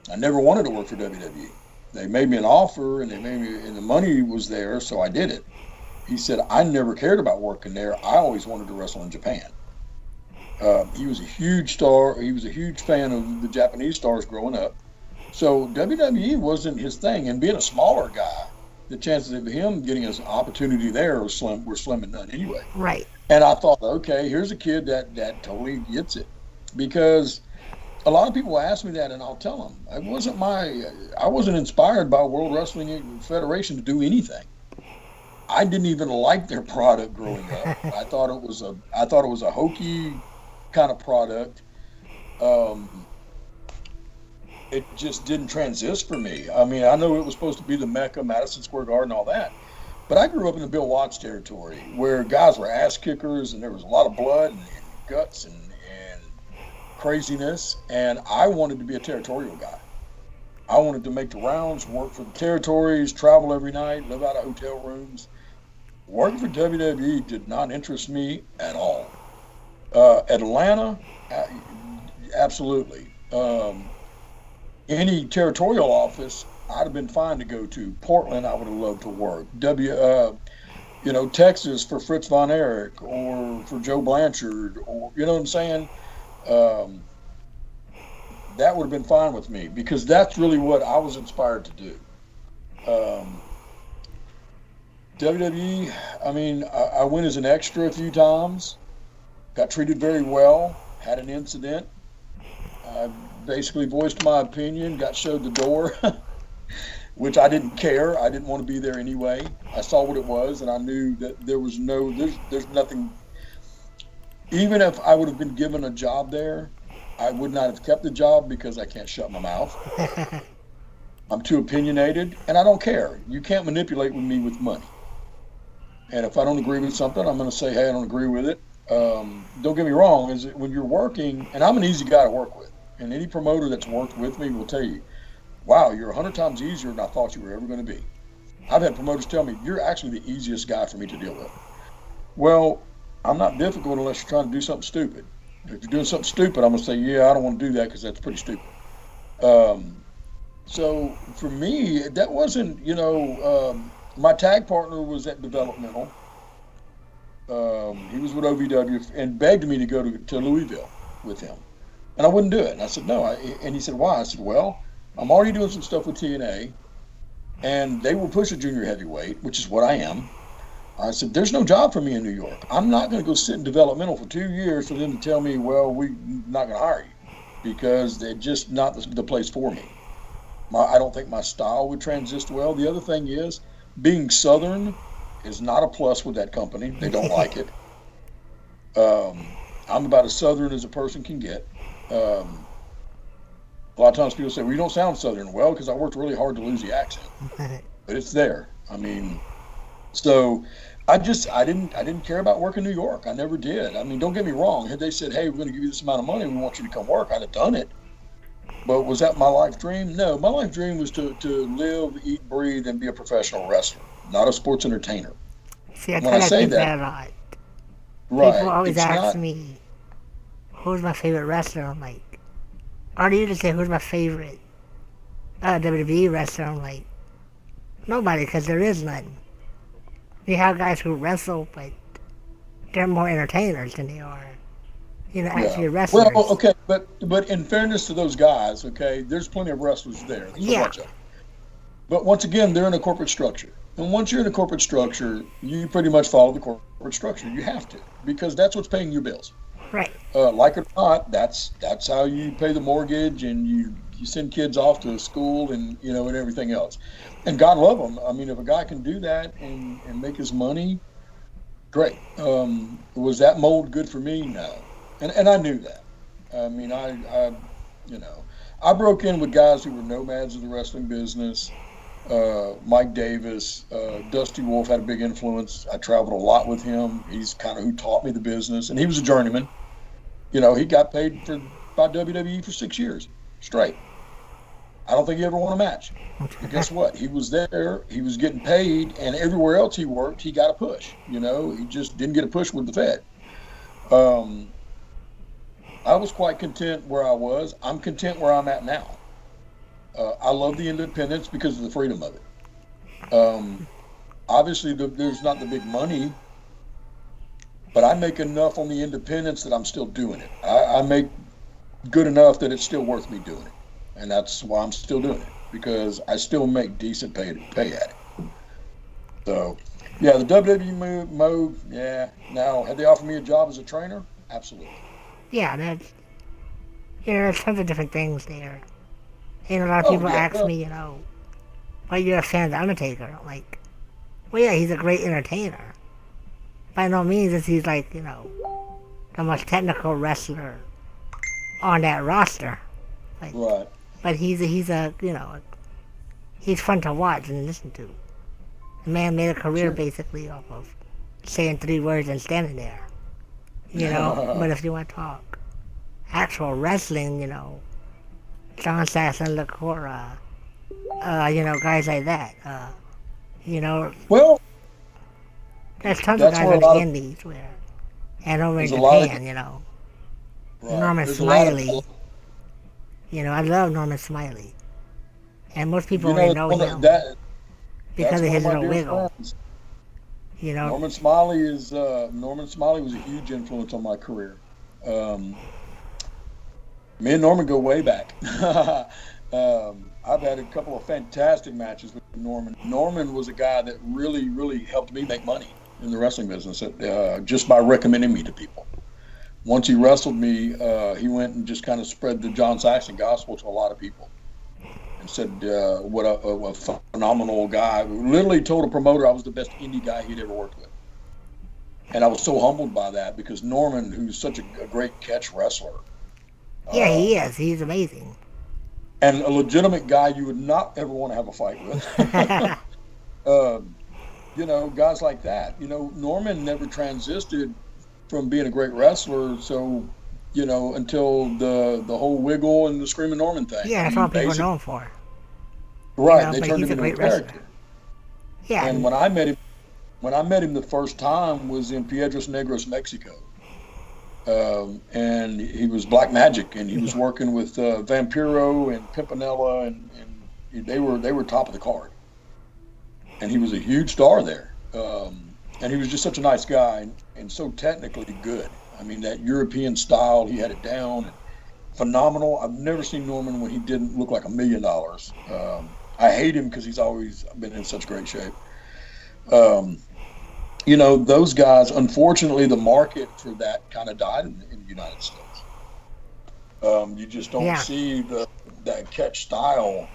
I never wanted to work for WWE. They made me an offer, and the money was there, so I did it. He said, I never cared about working there. I always wanted to wrestle in Japan. He was a huge star. He was a huge fan of the Japanese stars growing up. So WWE wasn't his thing. And being a smaller guy, the chances of him getting an opportunity there were slim and none anyway. Right. And I thought, okay, here's a kid that totally gets it. Because a lot of people ask me that, and I'll tell them, I wasn't inspired by World Wrestling Federation to do anything. I didn't even like their product growing up. I thought it was a hokey kind of product. It just didn't transist for me. I mean, I know it was supposed to be the Mecca, Madison Square Garden, all that, but I grew up in the Bill Watts territory where guys were ass kickers, and there was a lot of blood and guts and craziness. And I wanted to be a territorial guy. I wanted to make the rounds, work for the territories, travel every night, live out of hotel rooms. Working for WWE did not interest me at all. Atlanta, absolutely. Any territorial office, I'd have been fine to go to. Portland, I would have loved to work. Texas for Fritz Von Erich or for Joe Blanchard, or you know what I'm saying? That would have been fine with me, because that's really what I was inspired to do. WWE, I mean, I went as an extra a few times, got treated very well, had an incident. I basically voiced my opinion, got showed the door, which I didn't care. I didn't want to be there anyway. I saw what it was, and I knew that there's nothing. Even if I would have been given a job there, I would not have kept the job, because I can't shut my mouth. I'm too opinionated, and I don't care. You can't manipulate me with money. And if I don't agree with something, I'm going to say, hey, I don't agree with it. Don't get me wrong, is when you're working, and I'm an easy guy to work with, and any promoter that's worked with me will tell you, wow, you're 100 times easier than I thought you were ever going to be. I've had promoters tell me, you're actually the easiest guy for me to deal with. Well, I'm not difficult unless you're trying to do something stupid. If you're doing something stupid, I'm going to say, yeah, I don't want to do that, because that's pretty stupid. So for me, that wasn't, my tag partner was at developmental. He was with OVW and begged me to go to Louisville with him. And I wouldn't do it. And I said, no. And he said, why? I said, well, I'm already doing some stuff with TNA, and they will push a junior heavyweight, which is what I am. I said, there's no job for me in New York. I'm not going to go sit in developmental for 2 years for them to tell me, well, we're not going to hire you, because they're just not the place for me. I don't think my style would transist well. The other thing is, being Southern is not a plus with that company. They don't like it. I'm about as Southern as a person can get. A lot of times people say, well, you don't sound Southern. Well, because I worked really hard to lose the accent. But it's there. I mean, so I didn't care about working in New York. I never did. I mean, don't get me wrong. Had they said, hey, we're going to give you this amount of money, we want you to come work, I'd have done it. But was that my life dream? No, my life dream was to live, eat, breathe, and be a professional wrestler, not a sports entertainer. See, I kind of think that a lot. Right. People always ask me, who's my favorite wrestler? I'm like, or do you just say, who's my favorite WWE wrestler? I'm like, nobody, because there is none. You have guys who wrestle, but they're more entertainers than they are, actually wrestlers. Well, okay, but in fairness to those guys, okay, there's plenty of wrestlers there. Yeah. But once again, they're in a corporate structure. And once you're in a corporate structure, you pretty much follow the corporate structure. You have to, because that's what's paying your bills. Right. Like it or not, that's how you pay the mortgage, and you send kids off to school, and and everything else. And God love them. I mean, if a guy can do that and make his money, great. Was that mold good for me? No. and I knew that. I mean, you know, I broke in with guys who were nomads of the wrestling business. Mike Davis, Dusty Wolf had a big influence. I traveled a lot with him. He's kind of who taught me the business, and he was a journeyman. You know, he got paid by WWE for 6 years straight. I don't think he ever won a match. But guess what? He was there. He was getting paid, and everywhere else he worked, he got a push. You know, he just didn't get a push with the Fed. I was quite content where I was. I'm content where I'm at now. I love the independence because of the freedom of it. Obviously, there's not the big money, but I make enough on the independence that I'm still doing it. I make good enough that it's still worth me doing it. And that's why I'm still doing it, because I still make decent pay at it. So, yeah, the WWE mode, yeah. Now, have they offered me a job as a trainer? Absolutely. Yeah, there's tons of different things there. And a lot of people ask me, why you're a fan of The Undertaker. I'm like, well, yeah, he's a great entertainer. By no means is he like, the most technical wrestler on that roster. Like, right. But he's fun to watch and listen to. The man made a career basically off of saying 3 words and standing there. But if you want to talk actual wrestling, John Saxon, LaCora, guys like that. Well, there's tons of guys in the indies and over in Japan, right. Norman Smiley. I love Norman Smiley. And most people only know him because of his little wiggle. Norman Smiley was a huge influence on my career. Me and Norman go way back. I've had a couple of fantastic matches with Norman. Norman was a guy that really, really helped me make money in the wrestling business just by recommending me to people. Once he wrestled me, he went and just kind of spread the John Saxon gospel to a lot of people and said what a phenomenal guy. Literally told a promoter I was the best indie guy he'd ever worked with. And I was so humbled by that because Norman, who's such a great catch wrestler. Yeah, he is. He's amazing. And a legitimate guy you would not ever want to have a fight with. Guys like that. Norman never transited from being a great wrestler, so until the whole wiggle and the Screaming Norman thing. Yeah, that's all people know him for. Right, they turned him into a character. Wrestler. Yeah, and when I met him the first time was in Piedras Negras, Mexico, and he was Black Magic, and he was working with Vampiro and Pimpinella, and they were top of the card, and he was a huge star there. And he was just such a nice guy and so technically good. I mean, that European style, he had it down. And phenomenal. I've never seen Norman when he didn't look like $1 million. I hate him because he's always been in such great shape. Those guys, unfortunately, the market for that kind of died in the United States. You just don't see that catch style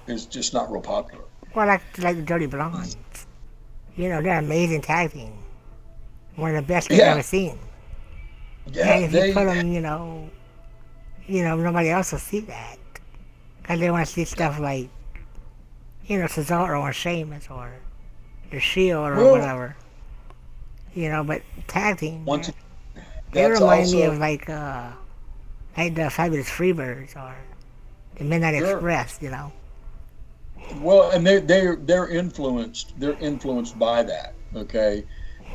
is just not real popular. Well, like the Dirty Blondes. They're an amazing tag team. One of the best I've ever seen. Yeah, and if you put them, nobody else will see that. Because they want to see stuff like, Cesaro or Sheamus or The Shield or whatever. But tag team, they remind me of like the Fabulous Freebirds or the Midnight Express, Well, and they're influenced. They're influenced by that. Okay,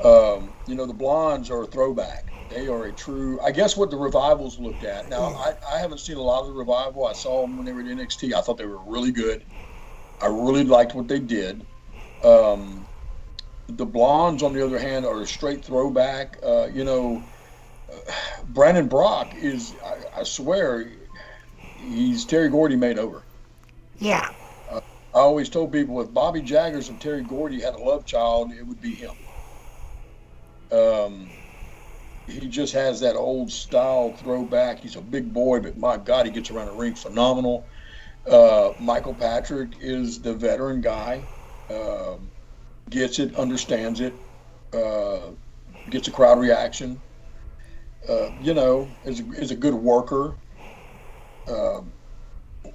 the Blondes are a throwback. They are a true. I guess what the Revivals looked at. Now, I haven't seen a lot of the Revival. I saw them when they were in NXT. I thought they were really good. I really liked what they did. The Blondes, on the other hand, are a straight throwback. Brandon Brock is. I swear, he's Terry Gordy made over. Yeah. I always told people if Bobby Jaggers and Terry Gordy had a love child, it would be him. He just has that old style throwback. He's a big boy, but my God, he gets around the ring phenomenal. Michael Patrick is the veteran guy. Gets it, understands it, gets a crowd reaction. Is a good worker. Uh,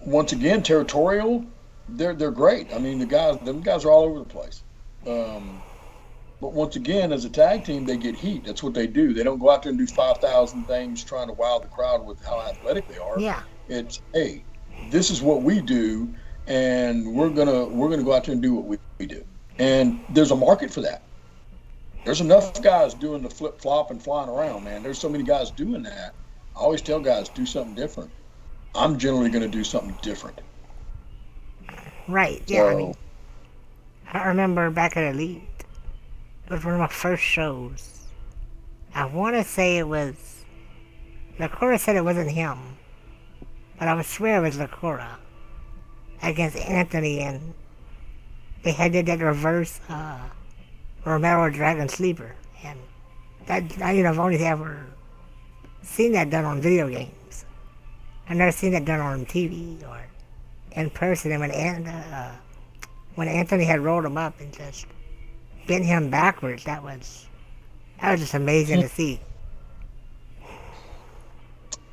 Once again, territorial. They're great. I mean, them guys are all over the place. Um, but once again, as a tag team, they get heat. That's what they do. They don't go out there and do 5,000 things trying to wow the crowd with how athletic they are. Yeah. It's, hey, this is what we do, and we're gonna go out there and do what we do. And there's a market for that. There's enough guys doing the flip flop and flying around, man. There's so many guys doing that. I always tell guys, do something different. I'm generally going to do something different. Right. Yeah. I mean, I remember back at Elite, it was one of my first shows. I want to say it was. Lacora said it wasn't him, but I would swear it was Lacora against Anthony, and they had did that reverse Romero Dragon Sleeper, and that I've only ever seen that done on video games. I've never seen that done on TV or in person. And when Anthony had rolled him up and just bent him backwards, that was just amazing to see.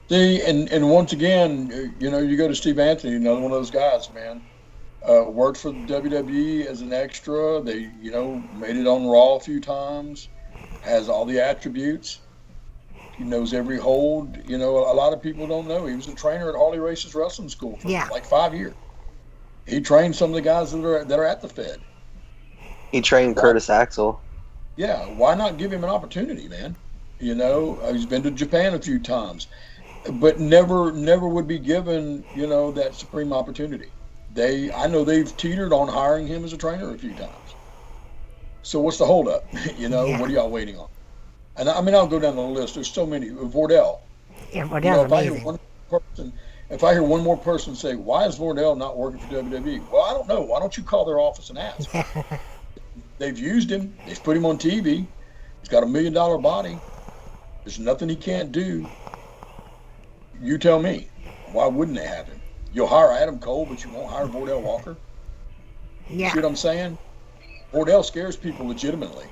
See, and once again, you go to Steve Anthony, another one of those guys, man. Worked for the WWE as an extra. They, made it on Raw a few times. Has all the attributes. He knows every hold. A lot of people don't know. He was a trainer at Harley Race's wrestling school for like 5 years. He trained some of the guys that are at the Fed. He trained Curtis Axel. Yeah, why not give him an opportunity, man? He's been to Japan a few times, but never would be given, that supreme opportunity. I know they've teetered on hiring him as a trainer a few times. So what's the holdup? What are y'all waiting on? And I mean, I'll go down the list. There's so many. Vordell. Yeah, Vordell's amazing. If I hear one more person say, "Why is Vordell not working for WWE?" Well, I don't know. Why don't you call their office and ask? They've used him. They've put him on TV. He's got $1 million body. There's nothing he can't do. You tell me. Why wouldn't they have him? You'll hire Adam Cole, but you won't hire Vordell Walker? Yeah. See what I'm saying? Vordell scares people legitimately.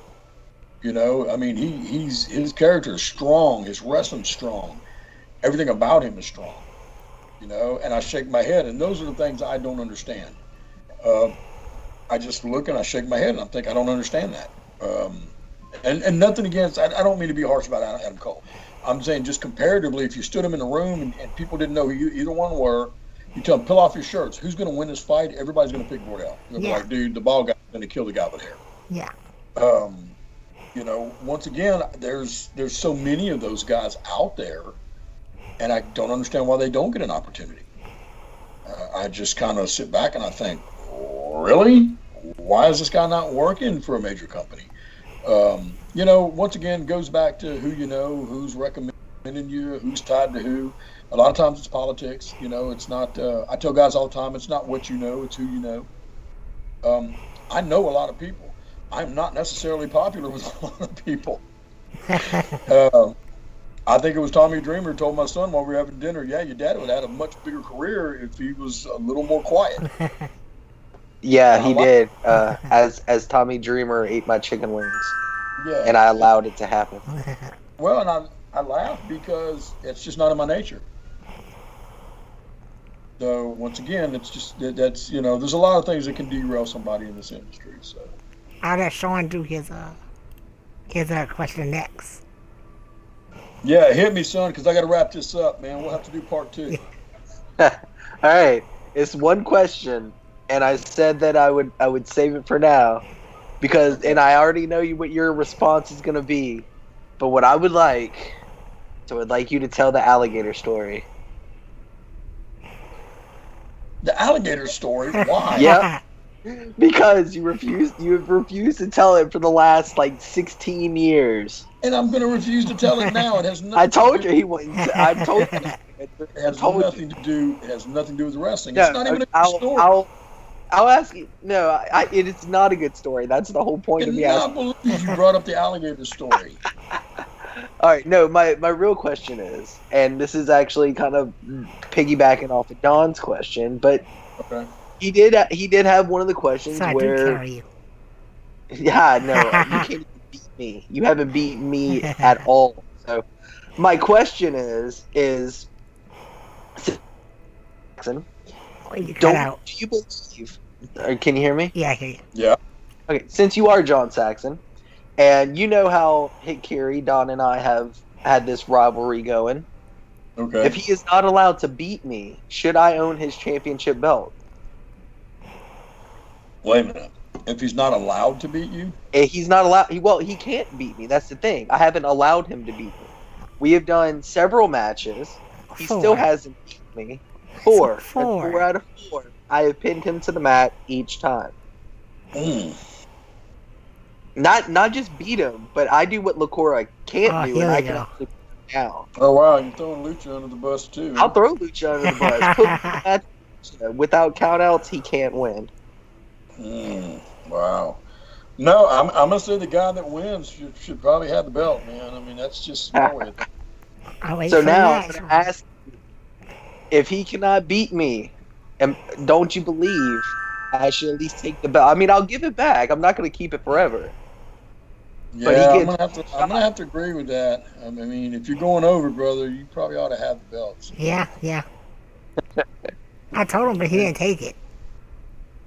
I mean, his character is strong. His wrestling's strong. Everything about him is strong. And I shake my head, and those are the things I don't understand. I just look and I shake my head, and I think I don't understand that. And nothing against. I don't mean to be harsh about Adam Cole. I'm saying just comparatively, if you stood him in a room and people didn't know who either one were, you tell them, pull off your shirts. Who's going to win this fight? Everybody's going to pick Vordell. They'll be like, dude, the ball guy's going to kill the guy with hair. Yeah. Once again, there's so many of those guys out there, and I don't understand why they don't get an opportunity. I just kind of sit back and I think, really? Why is this guy not working for a major company? Once again, goes back to who you know, who's recommending you, who's tied to who. A lot of times it's politics. It's not. I tell guys all the time, it's not what you know, it's who you know. I know a lot of people. I'm not necessarily popular with a lot of people. I think it was Tommy Dreamer told my son while we were having dinner, yeah, your dad would have had a much bigger career if he was a little more quiet. Yeah, he did. As Tommy Dreamer ate my chicken wings. Yeah. And I allowed it to happen. Well, and I laugh because it's just not in my nature. So once again, it's just that's there's a lot of things that can derail somebody in this industry. So I'll let Sean do his question next. Yeah, hit me, son, because I got to wrap this up, man. We'll have to do part 2. All right, it's one question, and I said that I would save it for now, and I already know what your response is going to be, but what I would like you to tell the alligator story. The alligator story? Why? Yep. Because you have refused to tell it for the last 16 years. And I'm going to refuse to tell it now. It has nothing. I told you he wouldn't. I told you. It has nothing to do. It has nothing to do with wrestling. No, it's not even a good story. I'll ask you. No, it's not a good story. That's the whole point of me asking. I cannot believe you brought up the alligator story. All right, no, my real question is, and this is actually kind of piggybacking off of Don's question, but okay. He did have one of the questions where. Yeah, no, you can't even beat me. You haven't beaten me at all. So, My question is Jackson, Wait, you cut out. do you believe? Can you hear me? Yeah, I hear you. Yeah. Okay, since you are John Saxon, and you know how Hikari, Don, and I have had this rivalry going. Okay. If he is not allowed to beat me, should I own his championship belt? Wait a minute. If he's not allowed to beat you, He's not allowed. He can't beat me. That's the thing. I haven't allowed him to beat me. We have done several matches. He still hasn't beaten me. Four. That's 4 out of 4. I have pinned him to the mat each time. Not just beat him, but I do what Lacora can't do, and I can actually put him down. Oh wow, you're throwing Lucha under the bus too. I'll throw Lucha under the bus. Put Lucha. Without countouts, he can't win. Wow. No, I'm gonna say the guy that wins should probably have the belt, man. I mean, that's just smart with it. So now I'm gonna ask you, if he cannot beat me, and don't you believe I should at least take the belt? I mean, I'll give it back. I'm not gonna keep it forever. Yeah, I'm gonna have to agree with that. I mean, if you're going over, brother, you probably ought to have the belts. Yeah. I told him, but he didn't take it.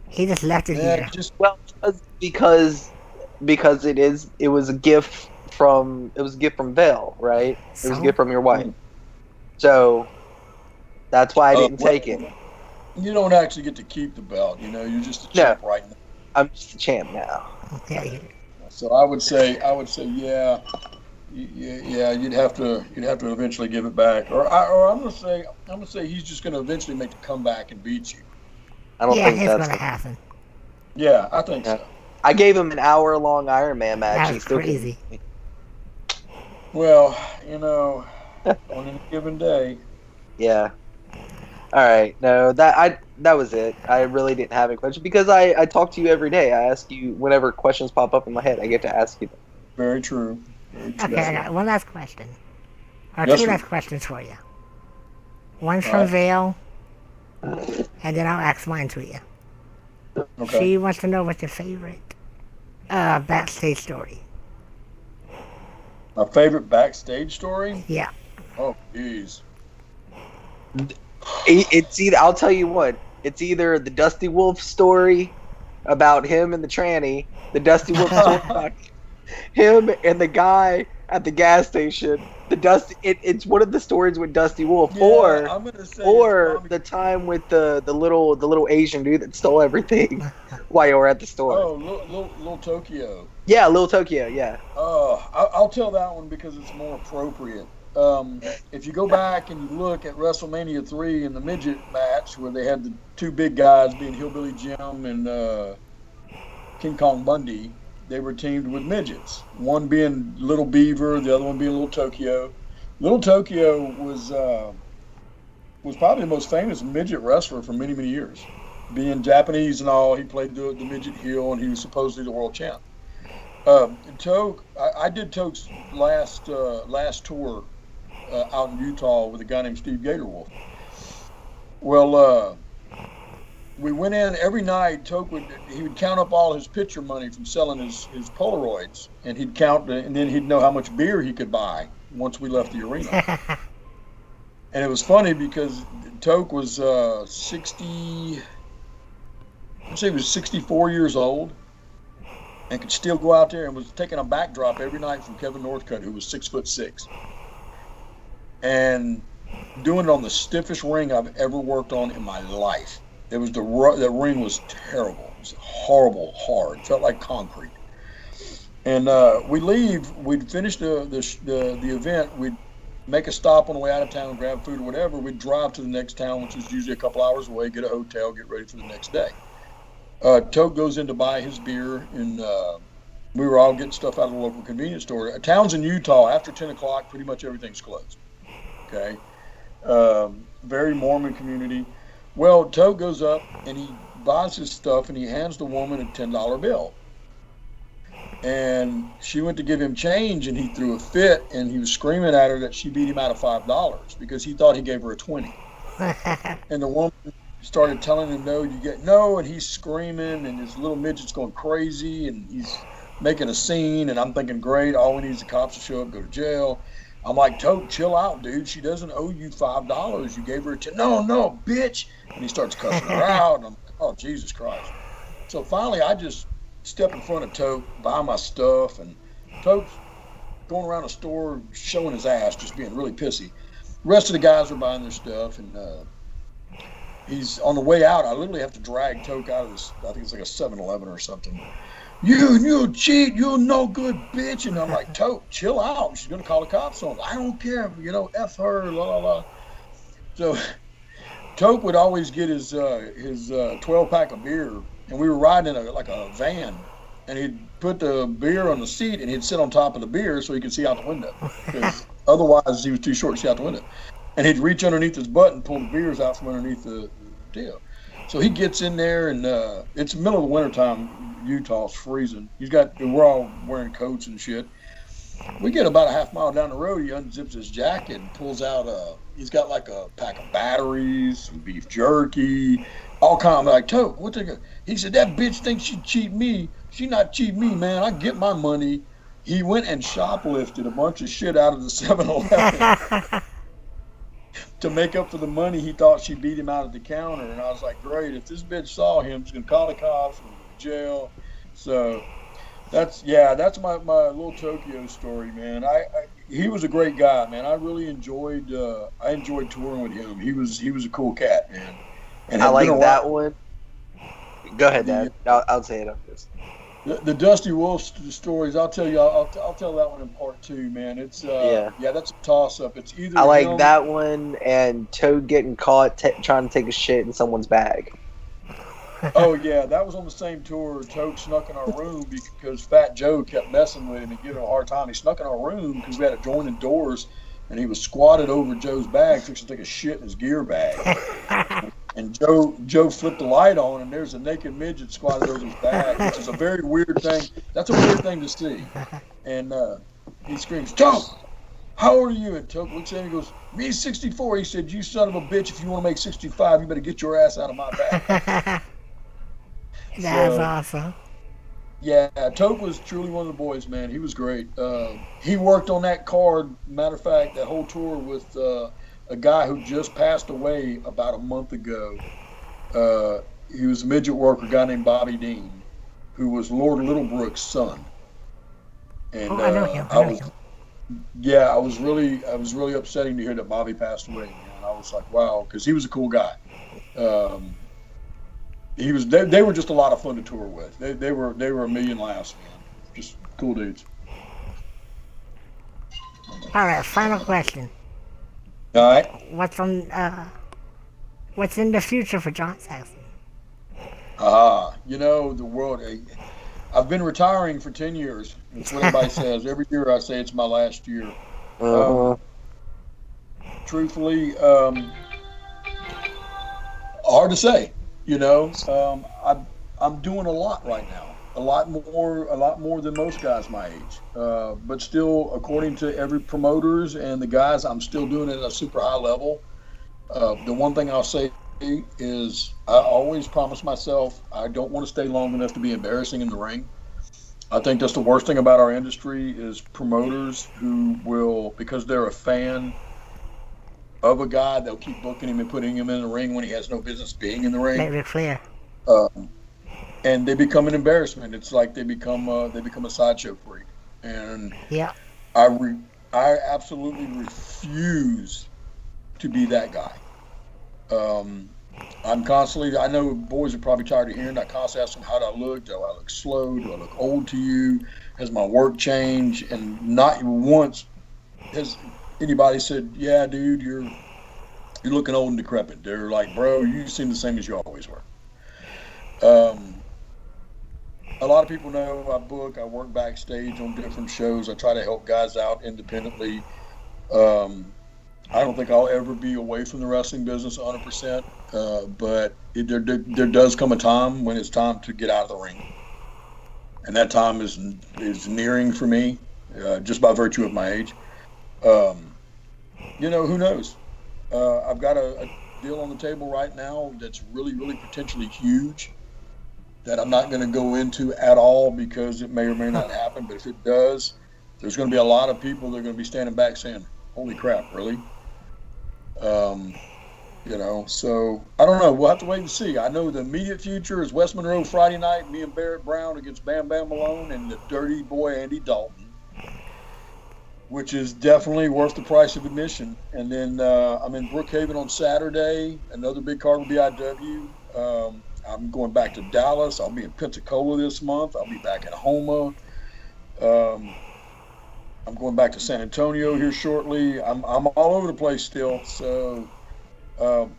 He just left it here. Because it was a gift from Vale, right? It was a gift from your wife. So that's why I didn't take it. You don't actually get to keep the belt, you know. You're just a champ right now. I'm just a champ now. Okay. So I would say, yeah, you'd have to eventually give it back, or I'm gonna say he's just gonna eventually make the comeback and beat you. I don't think it's that's gonna happen. Yeah, I think so. I gave him an hour-long Iron Man match. That's crazy. Well, you know, on any given day. Yeah. All right. No, that was it. I really didn't have any questions because I talk to you every day. I ask you whenever questions pop up in my head. I get to ask you them. Very true. Okay, I got one last question. Or two last questions for you. One from Vale, and then I'll ask mine to you. Okay. She wants to know what's your favorite backstage story. My favorite backstage story? Yeah. Oh, jeez. It's either, I'll tell you what, it's either the Dusty Wolf story about him and the tranny, the Dusty Wolf story about him and the guy at the gas station, it's one of the stories with Dusty Wolf, or the time with the little Asian dude that stole everything while you were at the store. Oh, Little Tokyo. Yeah, Little Tokyo, yeah. I'll tell that one because it's more appropriate. If you go back and you look at WrestleMania 3 in the midget match where they had the two big guys being Hillbilly Jim and King Kong Bundy, they were teamed with midgets. One being Little Beaver, the other one being Little Tokyo. Little Tokyo was probably the most famous midget wrestler for many, many years. Being Japanese and all, he played the midget heel, and he was supposedly the world champ. Toke, I did Toke's last tour out in Utah with a guy named Steve Gatorwolf. Well, we went in every night. Toke would count up all his picture money from selling his Polaroids, and he'd count, and then he'd know how much beer he could buy once we left the arena. And it was funny because Toke was 64 years old, and could still go out there and was taking a backdrop every night from Kevin Northcutt, who was 6'6", and doing it on the stiffest ring I've ever worked on in my life. It was the ring was terrible. It was horrible, hard. It felt like concrete. And we leave. We'd finish the event. We'd make a stop on the way out of town, grab food or whatever. We'd drive to the next town, which was usually a couple hours away, get a hotel, get ready for the next day. Toke goes in to buy his beer, and we were all getting stuff out of the local convenience store. Towns in Utah, after 10 o'clock, pretty much everything's closed. Okay? Very Mormon community. Well, Toke goes up, and he buys his stuff, and he hands the woman a $10 bill. And she went to give him change, and he threw a fit, and he was screaming at her that she beat him out of $5 because he thought he gave her a 20. And the woman started telling him, no, and he's screaming, and his little midget's going crazy, and he's making a scene, and I'm thinking, great, all we need is the cops to show up, go to jail. I'm like, Tote, chill out, dude. She doesn't owe you $5. You gave her no, bitch. And he starts cussing her out. And I'm like, oh, Jesus Christ. So finally, I just step in front of Tote, buy my stuff, and Tote's going around the store showing his ass, just being really pissy. The rest of the guys are buying their stuff, and he's on the way out. I literally have to drag Toke out of this. I think it's like a 7-Eleven or something. You cheat, you no good bitch. And I'm like, Tote, chill out. She's gonna call the cops on. I don't care, F her, la la la. So Toke would always get his 12-pack of beer, and we were riding in a van, and he'd put the beer on the seat, and he'd sit on top of the beer so he could see out the window. Otherwise, he was too short to see out the window. And he'd reach underneath his butt and pull the beers out from underneath the deal. So he gets in there, and it's the middle of the wintertime. Utah's freezing. We're all wearing coats and shit. We get about a half mile down the road. He unzips his jacket and pulls out he's got like a pack of batteries, some beef jerky, all kind of like, Toke, what's it? He said, that bitch thinks she cheat me. She not cheat me, man. I get my money. He went and shoplifted a bunch of shit out of the 7-Eleven to make up for the money he thought she beat him out at the counter. And I was like, great. If this bitch saw him, she's going to call the cops and go to jail. So that's my little Tokyo story, man. He was a great guy, man. I really enjoyed touring with him. He was a cool cat, man. And I like that one. Go ahead, Dad. I'll say it after this. The Dusty Wolf stories, I'll tell you. I'll tell that one in part 2, man. It's that's a toss up. It's either I like that one and Toad getting caught trying to take a shit in someone's bag. Oh yeah, that was on the same tour. Toad snuck in our room because Fat Joe kept messing with him and giving him a hard time. He snuck in our room because we had adjoining doors, and he was squatted over Joe's bag, fixing to take a shit in his gear bag. And Joe flipped the light on, and there's a naked midget squatted over his bag, which is a very weird thing. That's a weird thing to see. And he screams, Toke, how old are you? And Toke looks at him and goes, me 64. He said, you son of a bitch, if you want to make 65, you better get your ass out of my bag. That's awesome. Yeah, Toke was truly one of the boys, man. He was great. He worked on that card, matter of fact, that whole tour with a guy who just passed away about a month ago. He was a midget worker, a guy named Bobby Dean, who was Lord Littlebrook's son. And I know him. Yeah, I was really upsetting to hear that Bobby passed away. Man. I was like, wow, because he was a cool guy. They were just a lot of fun to tour with. They were a million laughs, man. Just cool dudes. All right, final question. All right. What's in the future for John Saxon? The world. I've been retiring for 10 years. That's what everybody says. Every year I say it's my last year. Truthfully, hard to say. I'm doing a lot right now. A lot more than most guys my age. But still, according to every promoters and the guys, I'm still doing it at a super high level. The one thing I'll say is I always promise myself I don't want to stay long enough to be embarrassing in the ring. I think that's the worst thing about our industry is promoters who will, because they're a fan of a guy, they'll keep booking him and putting him in the ring when he has no business being in the ring. Make it clear. And they become an embarrassment. It's like they become a sideshow freak. And yeah, I absolutely refuse to be that guy. I'm constantly, I know boys are probably tired of hearing that, constantly asking how do I look? Do I look slow? Do I look old to you? Has my work changed? And not once has anybody said, yeah, dude, you're looking old and decrepit. They're like, bro, you seem the same as you always were. A lot of people know I book, I work backstage on different shows. I try to help guys out independently. I don't think I'll ever be away from the wrestling business 100%, but there does come a time when it's time to get out of the ring. And that time is nearing for me, just by virtue of my age. Who knows? I've got a deal on the table right now that's really, really potentially huge that I'm not going to go into at all because it may or may not happen. But if it does, there's going to be a lot of people that are going to be standing back saying, holy crap, really? So I don't know. We'll have to wait and see. I know the immediate future is West Monroe Friday night, me and Barrett Brown against Bam Bam Malone and the dirty boy Andy Dalton, which is definitely worth the price of admission. And then I'm in Brookhaven on Saturday, another big card with BIW. I'm going back to Dallas. I'll be in Pensacola this month. I'll be back in Houma. I'm going back to San Antonio here shortly. I'm all over the place still. So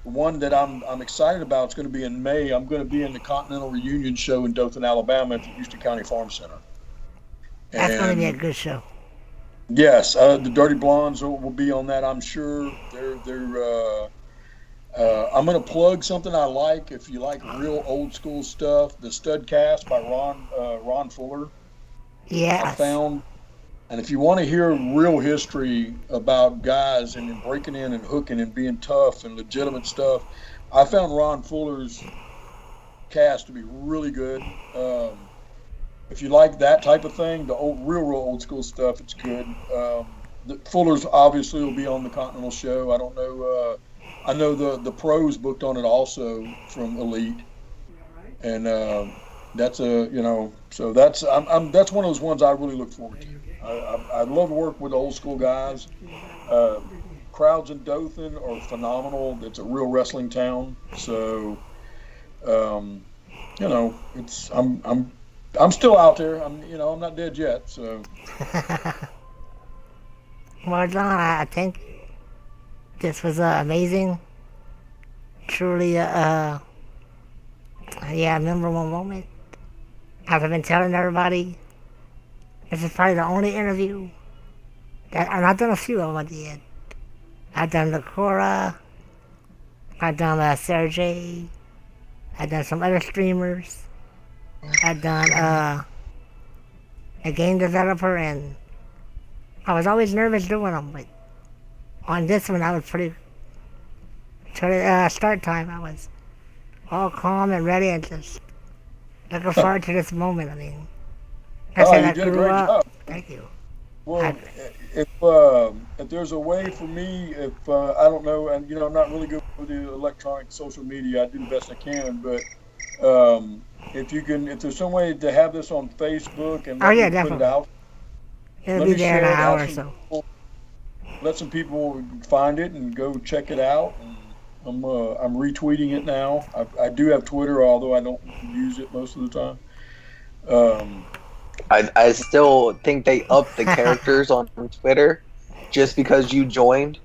one that I'm excited about is going to be in May. I'm going to be in the Continental Reunion show in Dothan, Alabama at the Houston County Farm Center. That's going to be a good show. Yes, the Dirty Blondes will be on that, I'm sure. I'm going to plug something I like. If you like real old school stuff, the Stud Cast by Ron Fuller. Yeah. I found, and if you want to hear real history about guys and breaking in and hooking and being tough and legitimate stuff, I found Ron Fuller's cast to be really good. If you like that type of thing, the real old school stuff, it's good. Fuller's obviously will be on the Continental show. I don't know. I know the pros booked on it also from Elite, and that's so that's that's one of those ones I really look forward to. I love to work with old school guys. Crowds in Dothan are phenomenal. It's a real wrestling town, so it's I'm still out there. I'm not dead yet. So. Well, John, I think this was amazing. Truly, a memorable moment. As I've been telling everybody, this is probably the only interview that, and I've done a few of them. I did. I've done the Cora. I've done Sarah J. I've done some other streamers. I've done a game developer, and I was always nervous doing them, but on this one I was pretty start time I was all calm and ready and just looking forward to this moment. I mean, you did a great job. Thank you. Well, if there's a way for me, if I don't know, and I'm not really good with the electronic social media, I do the best I can, but if there's some way to have this on Facebook and put definitely. It out, it'll be there in an hour or so. Let some people find it and go check it out. And I'm retweeting it now. I do have Twitter, although I don't use it most of the time. I still think they upped the characters on Twitter just because you joined.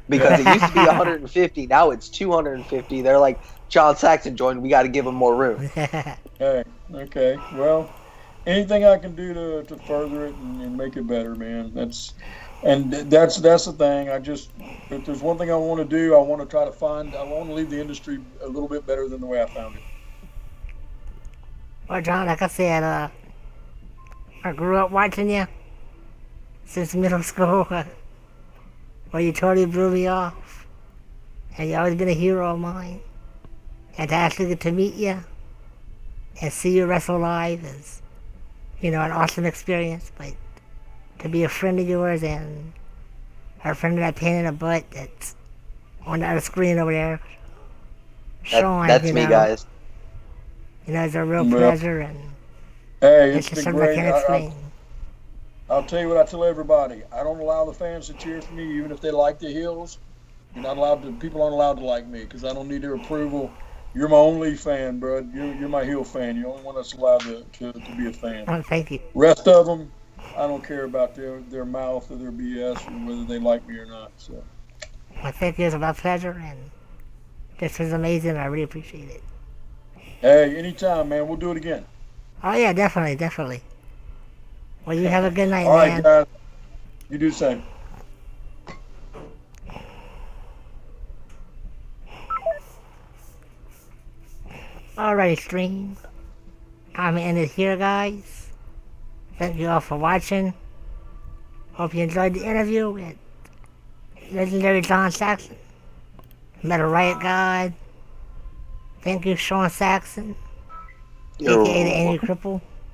Because it used to be 150, now it's 250. They're like, John Saxon joined, we got to give him more room. Hey, okay. Well, anything I can do to further it and make it better, man. That's the thing. If there's one thing I want to do, I want to leave the industry a little bit better than the way I found it. Well, John, like I said, I grew up watching you since middle school. Well, you totally blew me off, and you've always been a hero of mine. And to actually get to meet you and see you wrestle live is, an awesome experience. But to be a friend of yours and our friend that pain in the butt that's on the other screen over there, Sean, that's me, guys. It's a real pleasure, and hey, it's just something I can't explain. I'll tell you what I tell everybody. I don't allow the fans to cheer for me, even if they like the heels. People aren't allowed to like me because I don't need their approval. You're my only fan, bro. You're my heel fan. You're the only one that's allowed to be a fan. Oh, thank you. Rest of them, I don't care about their mouth or their BS or whether they like me or not. So. Well, thank you. It's my pleasure, and this was amazing. I really appreciate it. Hey, anytime, man. We'll do it again. Oh, yeah, definitely. Well, you have a good night, All man. right, guys. You do the same. Alright, stream. I'm gonna end it here, guys. Thank you all for watching. Hope you enjoyed the interview with legendary John Saxon, Metal Riot God. Thank you, Sean Saxon, aka the Angry Cripple.